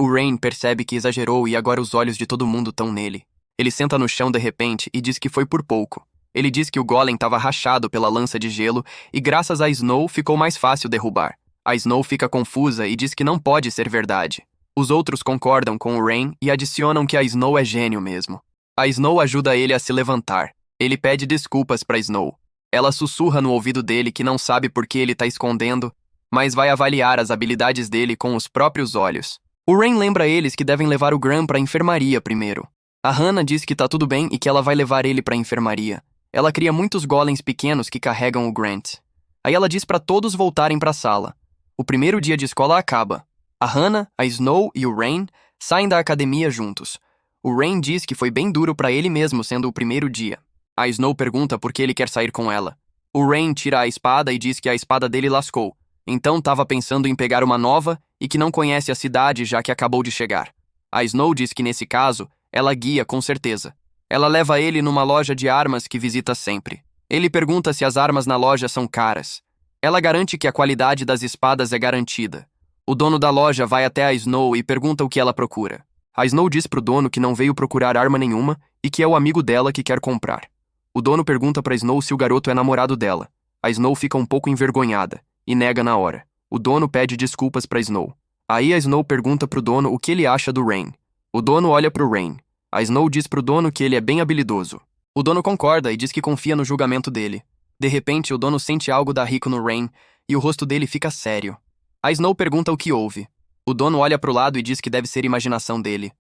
Speaker 1: O Rain percebe que exagerou e agora os olhos de todo mundo estão nele. Ele senta no chão de repente e diz que foi por pouco. Ele diz que o Golem estava rachado pela lança de gelo e graças a Snow ficou mais fácil derrubar. A Snow fica confusa e diz que não pode ser verdade. Os outros concordam com o Rain e adicionam que a Snow é gênio mesmo. A Snow ajuda ele a se levantar. Ele pede desculpas para Snow. Ela sussurra no ouvido dele que não sabe por que ele está escondendo, mas vai avaliar as habilidades dele com os próprios olhos. O Rain lembra eles que devem levar o Grant para a enfermaria primeiro. A Hannah diz que tá tudo bem e que ela vai levar ele para a enfermaria. Ela cria muitos golems pequenos que carregam o Grant. Aí ela diz para todos voltarem para a sala. O primeiro dia de escola acaba. A Hannah, a Snow e o Rain saem da academia juntos. O Rain diz que foi bem duro para ele mesmo sendo o primeiro dia. A Snow pergunta por que ele quer sair com ela. O Rain tira a espada e diz que a espada dele lascou. Então estava pensando em pegar uma nova e que não conhece a cidade já que acabou de chegar. A Snow diz que nesse caso, ela guia com certeza. Ela leva ele numa loja de armas que visita sempre. Ele pergunta se as armas na loja são caras. Ela garante que a qualidade das espadas é garantida. O dono da loja vai até a Snow e pergunta o que ela procura. A Snow diz pro dono que não veio procurar arma nenhuma e que é o amigo dela que quer comprar. O dono pergunta pra Snow se o garoto é namorado dela. A Snow fica um pouco envergonhada e nega na hora. O dono pede desculpas pra Snow. Aí a Snow pergunta pro dono o que ele acha do Rain. O dono olha pro Rain. A Snow diz pro dono que ele é bem habilidoso. O dono concorda e diz que confia no julgamento dele. De repente, o dono sente algo dar rico no Rain e o rosto dele fica sério. A Snow pergunta o que houve. O dono olha pro lado e diz que deve ser imaginação dele.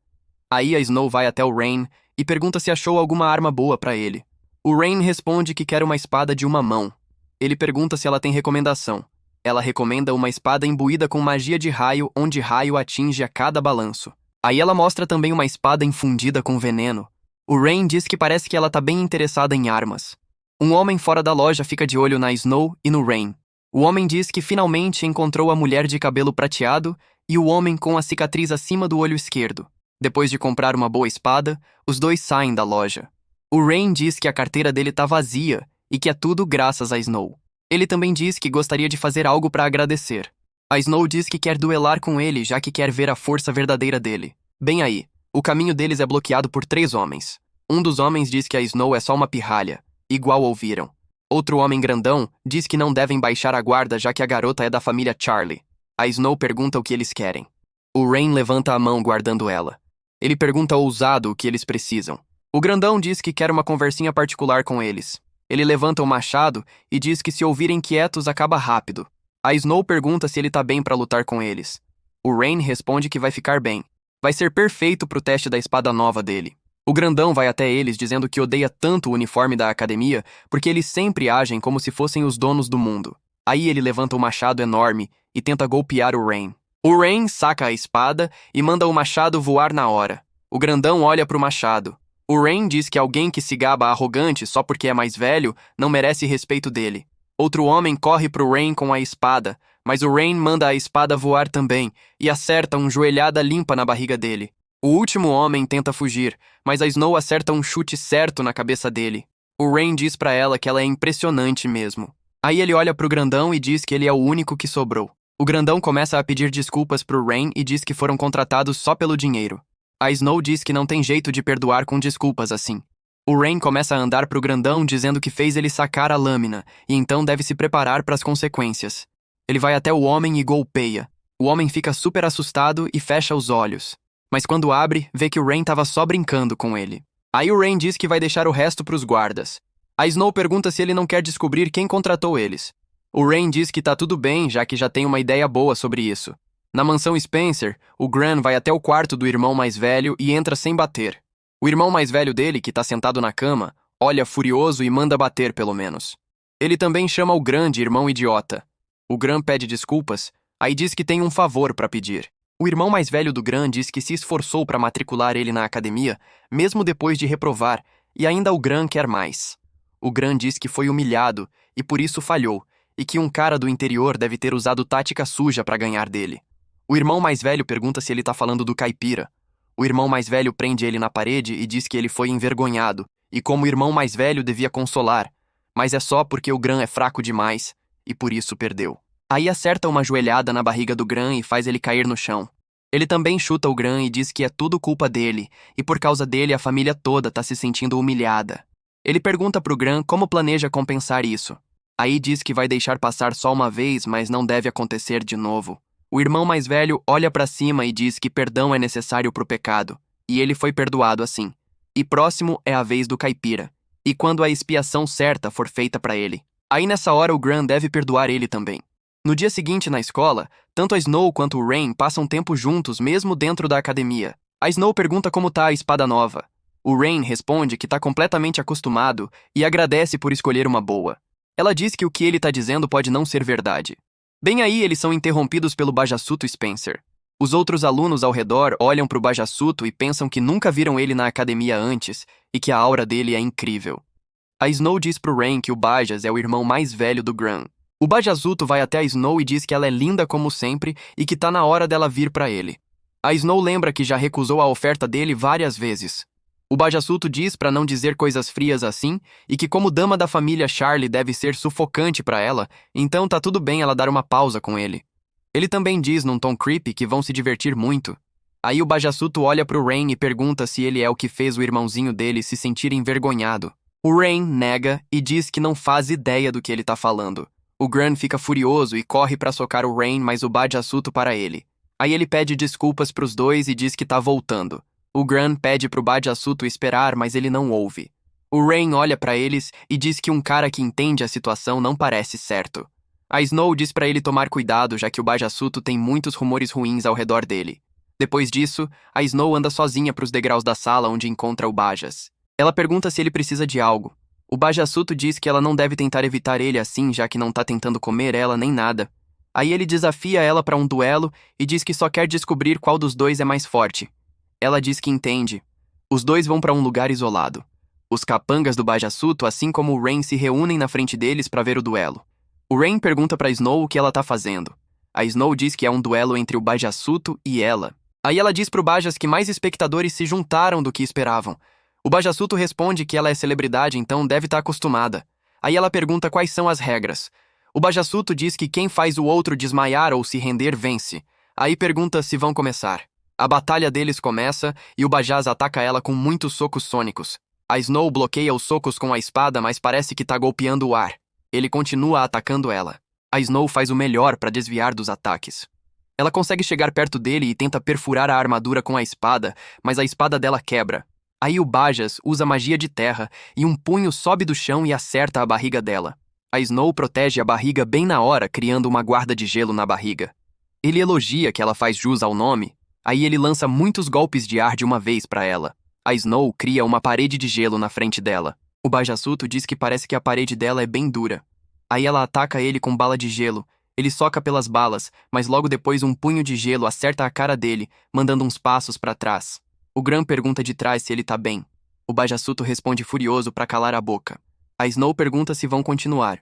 Speaker 1: Aí a Snow vai até o Rain e pergunta se achou alguma arma boa pra ele. O Rain responde que quer uma espada de uma mão. Ele pergunta se ela tem recomendação. Ela recomenda uma espada imbuída com magia de raio, onde raio atinge a cada balanço. Aí ela mostra também uma espada infundida com veneno. O Rain diz que parece que ela tá bem interessada em armas. Um homem fora da loja fica de olho na Snow e no Rain. O homem diz que finalmente encontrou a mulher de cabelo prateado e o homem com a cicatriz acima do olho esquerdo. Depois de comprar uma boa espada, os dois saem da loja. O Rain diz que a carteira dele tá vazia e que é tudo graças a Snow. Ele também diz que gostaria de fazer algo para agradecer. A Snow diz que quer duelar com ele, já que quer ver a força verdadeira dele. Bem aí, o caminho deles é bloqueado por 3 homens. Um dos homens diz que a Snow é só uma pirralha, igual ouviram. Outro homem grandão diz que não devem baixar a guarda, já que a garota é da família Charlie. A Snow pergunta o que eles querem. O Rain levanta a mão guardando ela. Ele pergunta ousado o que eles precisam. O grandão diz que quer uma conversinha particular com eles. Ele levanta o machado e diz que se ouvirem quietos acaba rápido. A Snow pergunta se ele tá bem pra lutar com eles. O Rain responde que vai ficar bem. Vai ser perfeito pro teste da espada nova dele. O grandão vai até eles dizendo que odeia tanto o uniforme da academia porque eles sempre agem como se fossem os donos do mundo. Aí ele levanta o machado enorme e tenta golpear o Rain. O Rain saca a espada e manda o machado voar na hora. O grandão olha pro machado. O Rain diz que alguém que se gaba arrogante só porque é mais velho não merece respeito dele. Outro homem corre pro Rain com a espada, mas o Rain manda a espada voar também e acerta uma joelhada limpa na barriga dele. O último homem tenta fugir, mas a Snow acerta um chute certo na cabeça dele. O Rain diz pra ela que ela é impressionante mesmo. Aí ele olha pro grandão e diz que ele é o único que sobrou. O grandão começa a pedir desculpas pro Rain e diz que foram contratados só pelo dinheiro. A Snow diz que não tem jeito de perdoar com desculpas assim. O Rain começa a andar pro grandão dizendo que fez ele sacar a lâmina e então deve se preparar para as consequências. Ele vai até o homem e golpeia. O homem fica super assustado e fecha os olhos. Mas quando abre, vê que o Rain tava só brincando com ele. Aí o Rain diz que vai deixar o resto pros guardas. A Snow pergunta se ele não quer descobrir quem contratou eles. O Rain diz que tá tudo bem, já que já tem uma ideia boa sobre isso. Na mansão Spencer, o Gran vai até o quarto do irmão mais velho e entra sem bater. O irmão mais velho dele, que tá sentado na cama, olha furioso e manda bater pelo menos. Ele também chama o Gran de irmão idiota. O Gran pede desculpas, aí diz que tem um favor pra pedir. O irmão mais velho do Gran diz que se esforçou pra matricular ele na academia, mesmo depois de reprovar, e ainda o Gran quer mais. O Gran diz que foi humilhado e por isso falhou, e que um cara do interior deve ter usado tática suja pra ganhar dele. O irmão mais velho pergunta se ele tá falando do caipira. O irmão mais velho prende ele na parede e diz que ele foi envergonhado, e como o irmão mais velho devia consolar, mas é só porque o Gran é fraco demais, e por isso perdeu. Aí acerta uma joelhada na barriga do Gran e faz ele cair no chão. Ele também chuta o Gran e diz que é tudo culpa dele, e por causa dele a família toda tá se sentindo humilhada. Ele pergunta pro Gran como planeja compensar isso. Aí diz que vai deixar passar só uma vez, mas não deve acontecer de novo. O irmão mais velho olha pra cima e diz que perdão é necessário pro pecado, e ele foi perdoado assim. E próximo é a vez do caipira, e quando a expiação certa for feita pra ele. Aí nessa hora o Gran deve perdoar ele também. No dia seguinte na escola, tanto a Snow quanto o Rain passam tempo juntos mesmo dentro da academia. A Snow pergunta como tá a espada nova. O Rain responde que tá completamente acostumado e agradece por escolher uma boa. Ela diz que o que ele tá dizendo pode não ser verdade. Bem aí, eles são interrompidos pelo Bajassuto Spencer. Os outros alunos ao redor olham pro Bajassuto e pensam que nunca viram ele na academia antes e que a aura dele é incrível. A Snow diz pro Rain que o Bajas é o irmão mais velho do Gran. O Bajassuto vai até a Snow e diz que ela é linda como sempre e que tá na hora dela vir pra ele. A Snow lembra que já recusou a oferta dele várias vezes. O Bajassuto diz pra não dizer coisas frias assim e que como dama da família Charlie deve ser sufocante pra ela, então tá tudo bem ela dar uma pausa com ele. Ele também diz num tom creepy que vão se divertir muito. Aí o Bajassuto olha pro Rain e pergunta se ele é o que fez o irmãozinho dele se sentir envergonhado. O Rain nega e diz que não faz ideia do que ele tá falando. O Gran fica furioso e corre pra socar o Rain, mas o Bajassuto para ele. Aí ele pede desculpas pros dois e diz que tá voltando. O Gran pede pro Bajasuto esperar, mas ele não ouve. O Rain olha pra eles e diz que um cara que entende a situação não parece certo. A Snow diz pra ele tomar cuidado, já que o Bajasuto tem muitos rumores ruins ao redor dele. Depois disso, a Snow anda sozinha pros degraus da sala onde encontra o Bajas. Ela pergunta se ele precisa de algo. O Bajasuto diz que ela não deve tentar evitar ele assim, já que não tá tentando comer ela nem nada. Aí ele desafia ela pra um duelo e diz que só quer descobrir qual dos dois é mais forte. Ela diz que entende. Os dois vão pra um lugar isolado. Os capangas do Bajasuto, assim como o Rain, se reúnem na frente deles pra ver o duelo. O Rain pergunta pra Snow o que ela tá fazendo. A Snow diz que é um duelo entre o Bajasuto e ela. Aí ela diz pro Bajas que mais espectadores se juntaram do que esperavam. O Bajasuto responde que ela é celebridade, então deve estar acostumada. Aí ela pergunta quais são as regras. O Bajasuto diz que quem faz o outro desmaiar ou se render vence. Aí pergunta se vão começar. A batalha deles começa e o Bajas ataca ela com muitos socos sônicos. A Snow bloqueia os socos com a espada, mas parece que tá golpeando o ar. Ele continua atacando ela. A Snow faz o melhor para desviar dos ataques. Ela consegue chegar perto dele e tenta perfurar a armadura com a espada, mas a espada dela quebra. Aí o Bajas usa magia de terra e um punho sobe do chão e acerta a barriga dela. A Snow protege a barriga bem na hora, criando uma guarda de gelo na barriga. Ele elogia que ela faz jus ao nome, aí ele lança muitos golpes de ar de uma vez para ela. A Snow cria uma parede de gelo na frente dela. O Bajasuto diz que parece que a parede dela é bem dura. Aí ela ataca ele com bala de gelo. Ele soca pelas balas, mas logo depois um punho de gelo acerta a cara dele, mandando uns passos para trás. O Gran pergunta de trás se ele tá bem. O Bajasuto responde furioso para calar a boca. A Snow pergunta se vão continuar.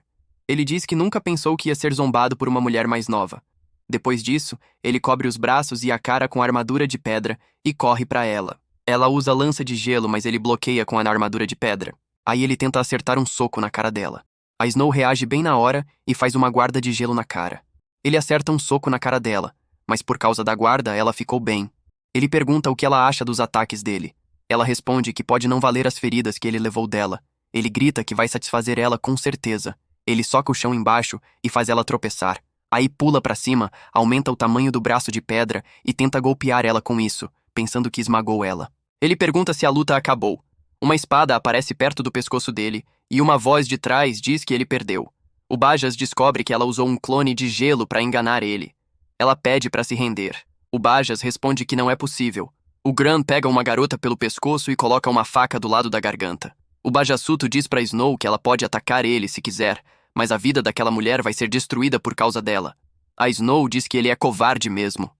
Speaker 1: Ele diz que nunca pensou que ia ser zombado por uma mulher mais nova. Depois disso, ele cobre os braços e a cara com armadura de pedra e corre para ela. Ela usa lança de gelo, mas ele bloqueia com a armadura de pedra. Aí ele tenta acertar um soco na cara dela. A Snow reage bem na hora e faz uma guarda de gelo na cara. Ele acerta um soco na cara dela, mas por causa da guarda, ela ficou bem. Ele pergunta o que ela acha dos ataques dele. Ela responde que pode não valer as feridas que ele levou dela. Ele grita que vai satisfazer ela com certeza. Ele soca o chão embaixo e faz ela tropeçar. Aí pula pra cima, aumenta o tamanho do braço de pedra e tenta golpear ela com isso, pensando que esmagou ela. Ele pergunta se a luta acabou. Uma espada aparece perto do pescoço dele e uma voz de trás diz que ele perdeu. O Bajas descobre que ela usou um clone de gelo para enganar ele. Ela pede para se render. O Bajas responde que não é possível. O Gran pega uma garota pelo pescoço e coloca uma faca do lado da garganta. O Bajasuto diz para Snow que ela pode atacar ele se quiser, mas a vida daquela mulher vai ser destruída por causa dela. A Snow diz que ele é covarde mesmo.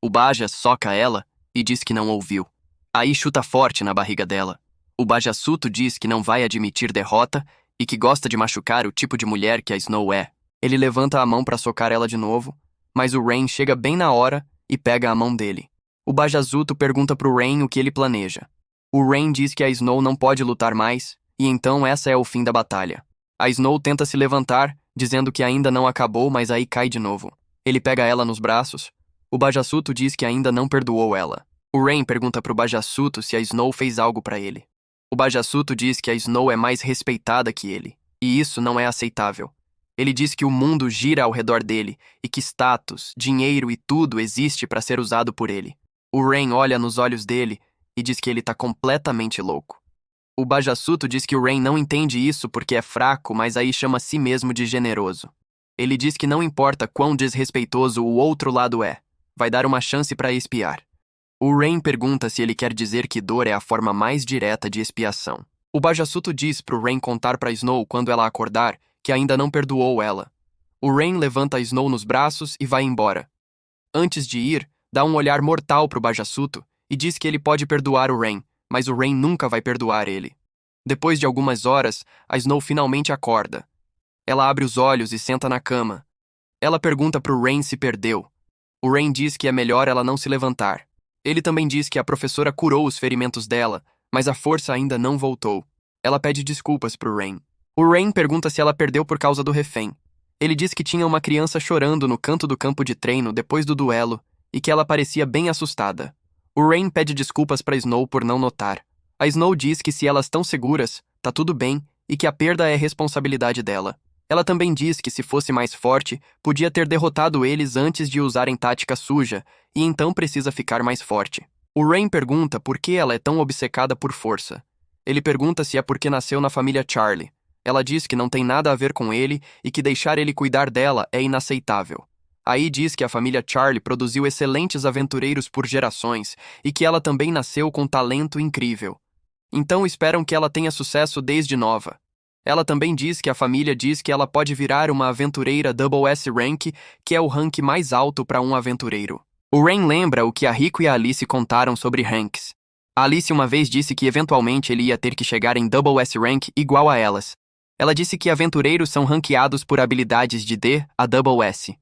Speaker 1: O Bajas soca ela e diz que não ouviu. Aí chuta forte na barriga dela. O Bajasuto diz que não vai admitir derrota e que gosta de machucar o tipo de mulher que a Snow é. Ele levanta a mão para socar ela de novo, mas o Rain chega bem na hora e pega a mão dele. O Bajasuto pergunta pro Rain o que ele planeja. O Rain diz que a Snow não pode lutar mais, e então essa é o fim da batalha. A Snow tenta se levantar, dizendo que ainda não acabou, mas aí cai de novo. Ele pega ela nos braços. O Bajasuto diz que ainda não perdoou ela. O Rain pergunta pro Bajasuto se a Snow fez algo pra ele. O Bajasuto diz que a Snow é mais respeitada que ele, e isso não é aceitável. Ele diz que o mundo gira ao redor dele e que status, dinheiro e tudo existe para ser usado por ele. O Rain olha nos olhos dele e diz que ele tá completamente louco. O Bajasuto diz que o Rain não entende isso porque é fraco, mas aí chama a si mesmo de generoso. Ele diz que não importa quão desrespeitoso o outro lado é, vai dar uma chance para espiar. O Rain pergunta se ele quer dizer que dor é a forma mais direta de expiação. O Bajasuto diz pro Rain contar pra Snow quando ela acordar que ainda não perdoou ela. O Rain levanta a Snow nos braços e vai embora. Antes de ir, dá um olhar mortal pro Bajasuto e diz que ele pode perdoar o Rain, mas o Rain nunca vai perdoar ele. Depois de algumas horas, a Snow finalmente acorda. Ela abre os olhos e senta na cama. Ela pergunta pro Rain se perdeu. O Rain diz que é melhor ela não se levantar. Ele também diz que a professora curou os ferimentos dela, mas a força ainda não voltou. Ela pede desculpas pro Rain. O Rain pergunta se ela perdeu por causa do refém. Ele diz que tinha uma criança chorando no canto do campo de treino depois do duelo e que ela parecia bem assustada. O Rain pede desculpas pra Snow por não notar. A Snow diz que se elas estão seguras, tá tudo bem e que a perda é responsabilidade dela. Ela também diz que se fosse mais forte, podia ter derrotado eles antes de usarem tática suja, e então precisa ficar mais forte. O Rain pergunta por que ela é tão obcecada por força. Ele pergunta se é porque nasceu na família Charlie. Ela diz que não tem nada a ver com ele e que deixar ele cuidar dela é inaceitável. Aí diz que a família Charlie produziu excelentes aventureiros por gerações e que ela também nasceu com talento incrível. Então esperam que ela tenha sucesso desde nova. Ela também diz que a família diz que ela pode virar uma aventureira Double S Rank, que é o rank mais alto para um aventureiro. O Rain lembra o que a Rico e a Alice contaram sobre ranks. A Alice uma vez disse que eventualmente ele ia ter que chegar em Double S Rank igual a elas. Ela disse que aventureiros são ranqueados por habilidades de D a Double S.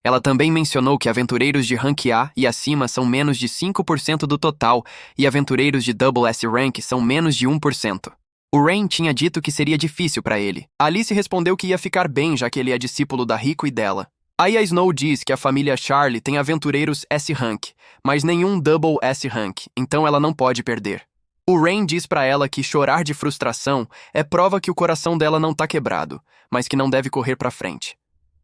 Speaker 1: Ela também mencionou que aventureiros de rank A e acima são menos de 5% do total e aventureiros de Double S Rank são menos de 1%. O Rain tinha dito que seria difícil para ele. A Alice respondeu que ia ficar bem, já que ele é discípulo da Rico e dela. Aí a Snow diz que a família Charlie tem aventureiros S-Rank, mas nenhum Double S-Rank, então ela não pode perder. O Rain diz pra ela que chorar de frustração é prova que o coração dela não tá quebrado, mas que não deve correr pra frente.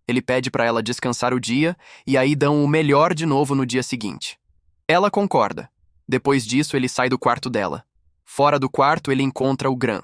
Speaker 1: Ele pede pra ela descansar o dia e aí dão o melhor de novo no dia seguinte. Ela concorda. Depois disso, ele sai do quarto dela. Fora do quarto, ele encontra o Gran.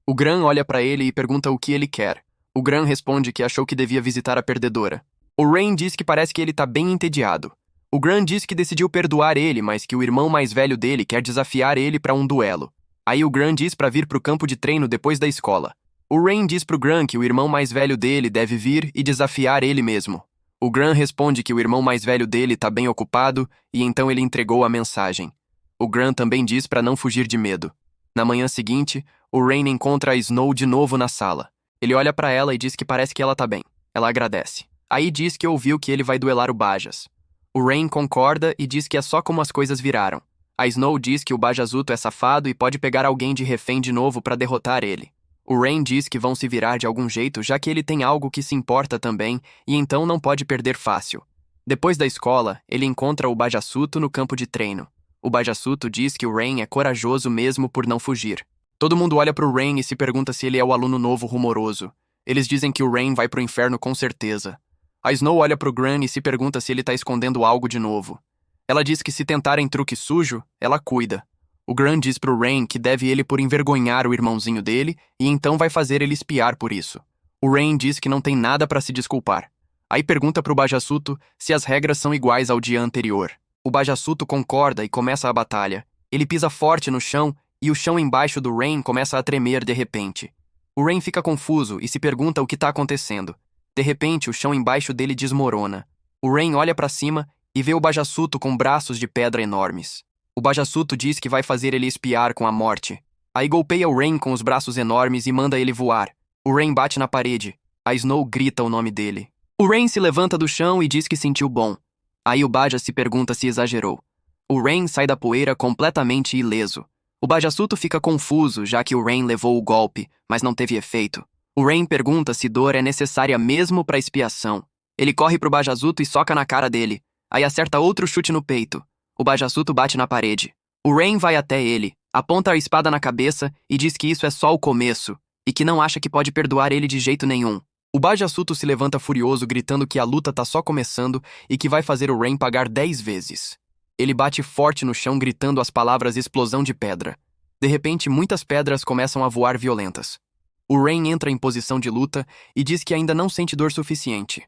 Speaker 1: O Gran olha pra ele e pergunta o que ele quer. O Gran responde que achou que devia visitar a perdedora. O Rain diz que parece que ele tá bem entediado. O Gran diz que decidiu perdoar ele, mas que o irmão mais velho dele quer desafiar ele pra um duelo. Aí o Gran diz pra vir pro campo de treino depois da escola. O Rain diz pro Gran que o irmão mais velho dele deve vir e desafiar ele mesmo. O Gran responde que o irmão mais velho dele tá bem ocupado e então ele entregou a mensagem. O Gran também diz pra não fugir de medo. Na manhã seguinte, o Rain encontra a Snow de novo na sala. Ele olha pra ela e diz que parece que ela tá bem. Ela agradece. Aí diz que ouviu que ele vai duelar o Bajas. O Rain concorda e diz que é só como as coisas viraram. A Snow diz que o Bajazuto é safado e pode pegar alguém de refém de novo pra derrotar ele. O Rain diz que vão se virar de algum jeito, já que ele tem algo que se importa também e então não pode perder fácil. Depois da escola, ele encontra o Bajasuto no campo de treino. O Bajasuto diz que o Rain é corajoso mesmo por não fugir. Todo mundo olha pro Rain e se pergunta se ele é o aluno novo rumoroso. Eles dizem que o Rain vai pro inferno com certeza. A Snow olha pro Gran e se pergunta se ele tá escondendo algo de novo. Ela diz que se tentarem truque sujo, ela cuida. O Gran diz pro Rain que deve ele por envergonhar o irmãozinho dele e então vai fazer ele espiar por isso. O Rain diz que não tem nada pra se desculpar. Aí pergunta pro Bajasuto se as regras são iguais ao dia anterior. O Bajasuto concorda e começa a batalha. Ele pisa forte no chão e o chão embaixo do Rain começa a tremer de repente. O Rain fica confuso e se pergunta o que tá acontecendo. De repente, o chão embaixo dele desmorona. O Rain olha pra cima e vê o Bajasuto com braços de pedra enormes. O Bajasuto diz que vai fazer ele espiar com a morte. Aí golpeia o Rain com os braços enormes e manda ele voar. O Rain bate na parede. A Snow grita o nome dele. O Rain se levanta do chão e diz que sentiu bom. Aí o Baja se pergunta se exagerou. O Rain sai da poeira completamente ileso. O Bajasuto fica confuso, já que o Rain levou o golpe, mas não teve efeito. O Rain pergunta se dor é necessária mesmo pra expiação. Ele corre pro Bajasuto e soca na cara dele. Aí acerta outro chute no peito. O Bajasuto bate na parede. O Rain vai até ele, aponta a espada na cabeça e diz que isso é só o começo, e que não acha que pode perdoar ele de jeito nenhum. O Bajasuto se levanta furioso, gritando que a luta tá só começando e que vai fazer o Rain pagar 10 vezes. Ele bate forte no chão, gritando as palavras explosão de pedra. De repente, muitas pedras começam a voar violentas. O Rain entra em posição de luta e diz que ainda não sente dor suficiente.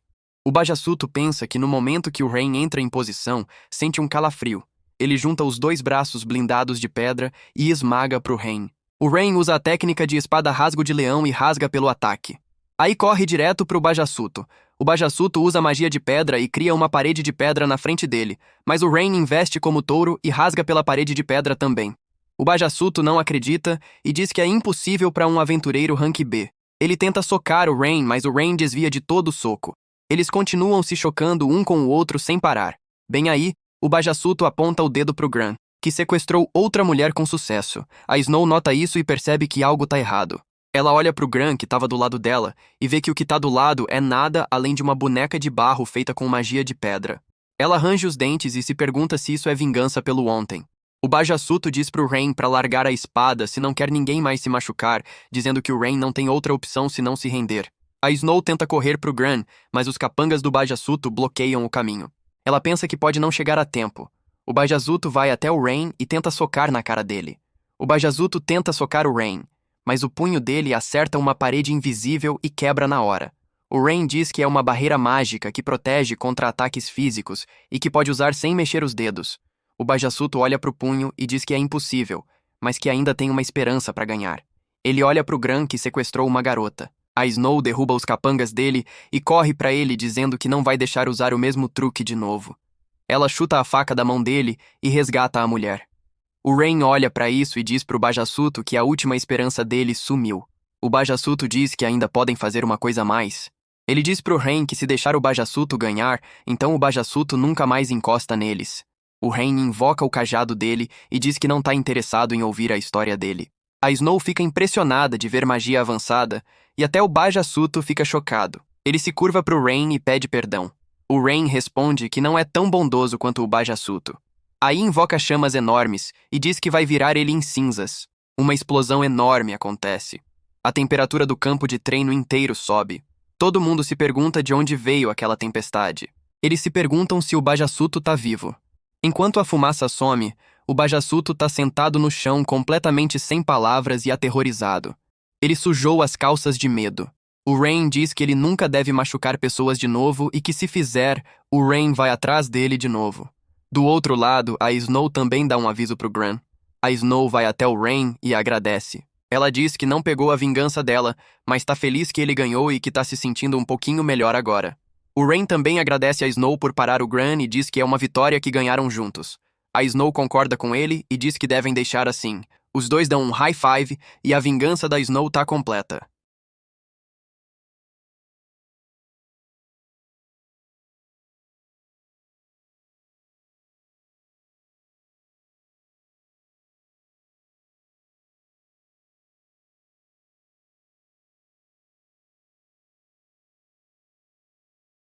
Speaker 1: O Bajasuto pensa que no momento que o Rain entra em posição, sente um calafrio. Ele junta os dois braços blindados de pedra e esmaga pro Rain. O Rain usa a técnica de espada rasgo de leão e rasga pelo ataque. Aí corre direto pro Bajasuto. O Bajasuto usa magia de pedra e cria uma parede de pedra na frente dele, mas o Rain investe como touro e rasga pela parede de pedra também. O Bajasuto não acredita e diz que é impossível para um aventureiro rank B. Ele tenta socar o Rain, mas o Rain desvia de todo o soco. Eles continuam se chocando um com o outro sem parar. Bem aí, o Bajasuto aponta o dedo pro Gran, que sequestrou outra mulher com sucesso. A Snow nota isso e percebe que algo tá errado. Ela olha pro Gran, que tava do lado dela, e vê que o que tá do lado é nada além de uma boneca de barro feita com magia de pedra. Ela arranja os dentes e se pergunta se isso é vingança pelo ontem. O Bajasuto diz pro Rain pra largar a espada se não quer ninguém mais se machucar, dizendo que o Rain não tem outra opção senão se render. A Snow tenta correr pro Gran, mas os capangas do Bajasuto bloqueiam o caminho. Ela pensa que pode não chegar a tempo. O Bajazuto vai até o Rain e tenta socar na cara dele. O Bajazuto tenta socar o Rain, mas o punho dele acerta uma parede invisível e quebra na hora. O Rain diz que é uma barreira mágica que protege contra ataques físicos e que pode usar sem mexer os dedos. O Bajazuto olha pro punho e diz que é impossível, mas que ainda tem uma esperança para ganhar. Ele olha pro Gran, que sequestrou uma garota. A Snow derruba os capangas dele e corre para ele dizendo que não vai deixar usar o mesmo truque de novo. Ela chuta a faca da mão dele e resgata a mulher. O Rain olha para isso e diz pro Bajazuto que a última esperança dele sumiu. O Bajazuto diz que ainda podem fazer uma coisa a mais. Ele diz pro Rain que se deixar o Bajazuto ganhar, então o Bajazuto nunca mais encosta neles. O Rain invoca o cajado dele e diz que não tá interessado em ouvir a história dele. A Snow fica impressionada de ver magia avançada e até o Bajazuto fica chocado. Ele se curva pro Rain e pede perdão. O Rain responde que não é tão bondoso quanto o Bajazuto. Aí invoca chamas enormes e diz que vai virar ele em cinzas. Uma explosão enorme acontece. A temperatura do campo de treino inteiro sobe. Todo mundo se pergunta de onde veio aquela tempestade. Eles se perguntam se o Bajazuto tá vivo. Enquanto a fumaça some, o Bajazuto tá sentado no chão completamente sem palavras e aterrorizado. Ele sujou as calças de medo. O Rain diz que ele nunca deve machucar pessoas de novo e que se fizer, o Rain vai atrás dele de novo. Do outro lado, a Snow também dá um aviso pro Gran. A Snow vai até o Rain e agradece. Ela diz que não pegou a vingança dela, mas tá feliz que ele ganhou e que tá se sentindo um pouquinho melhor agora. O Rain também agradece a Snow por parar o Gran e diz que é uma vitória que ganharam juntos. A Snow concorda com ele e diz que devem deixar assim. Os dois dão um high five e a vingança da Snow tá completa.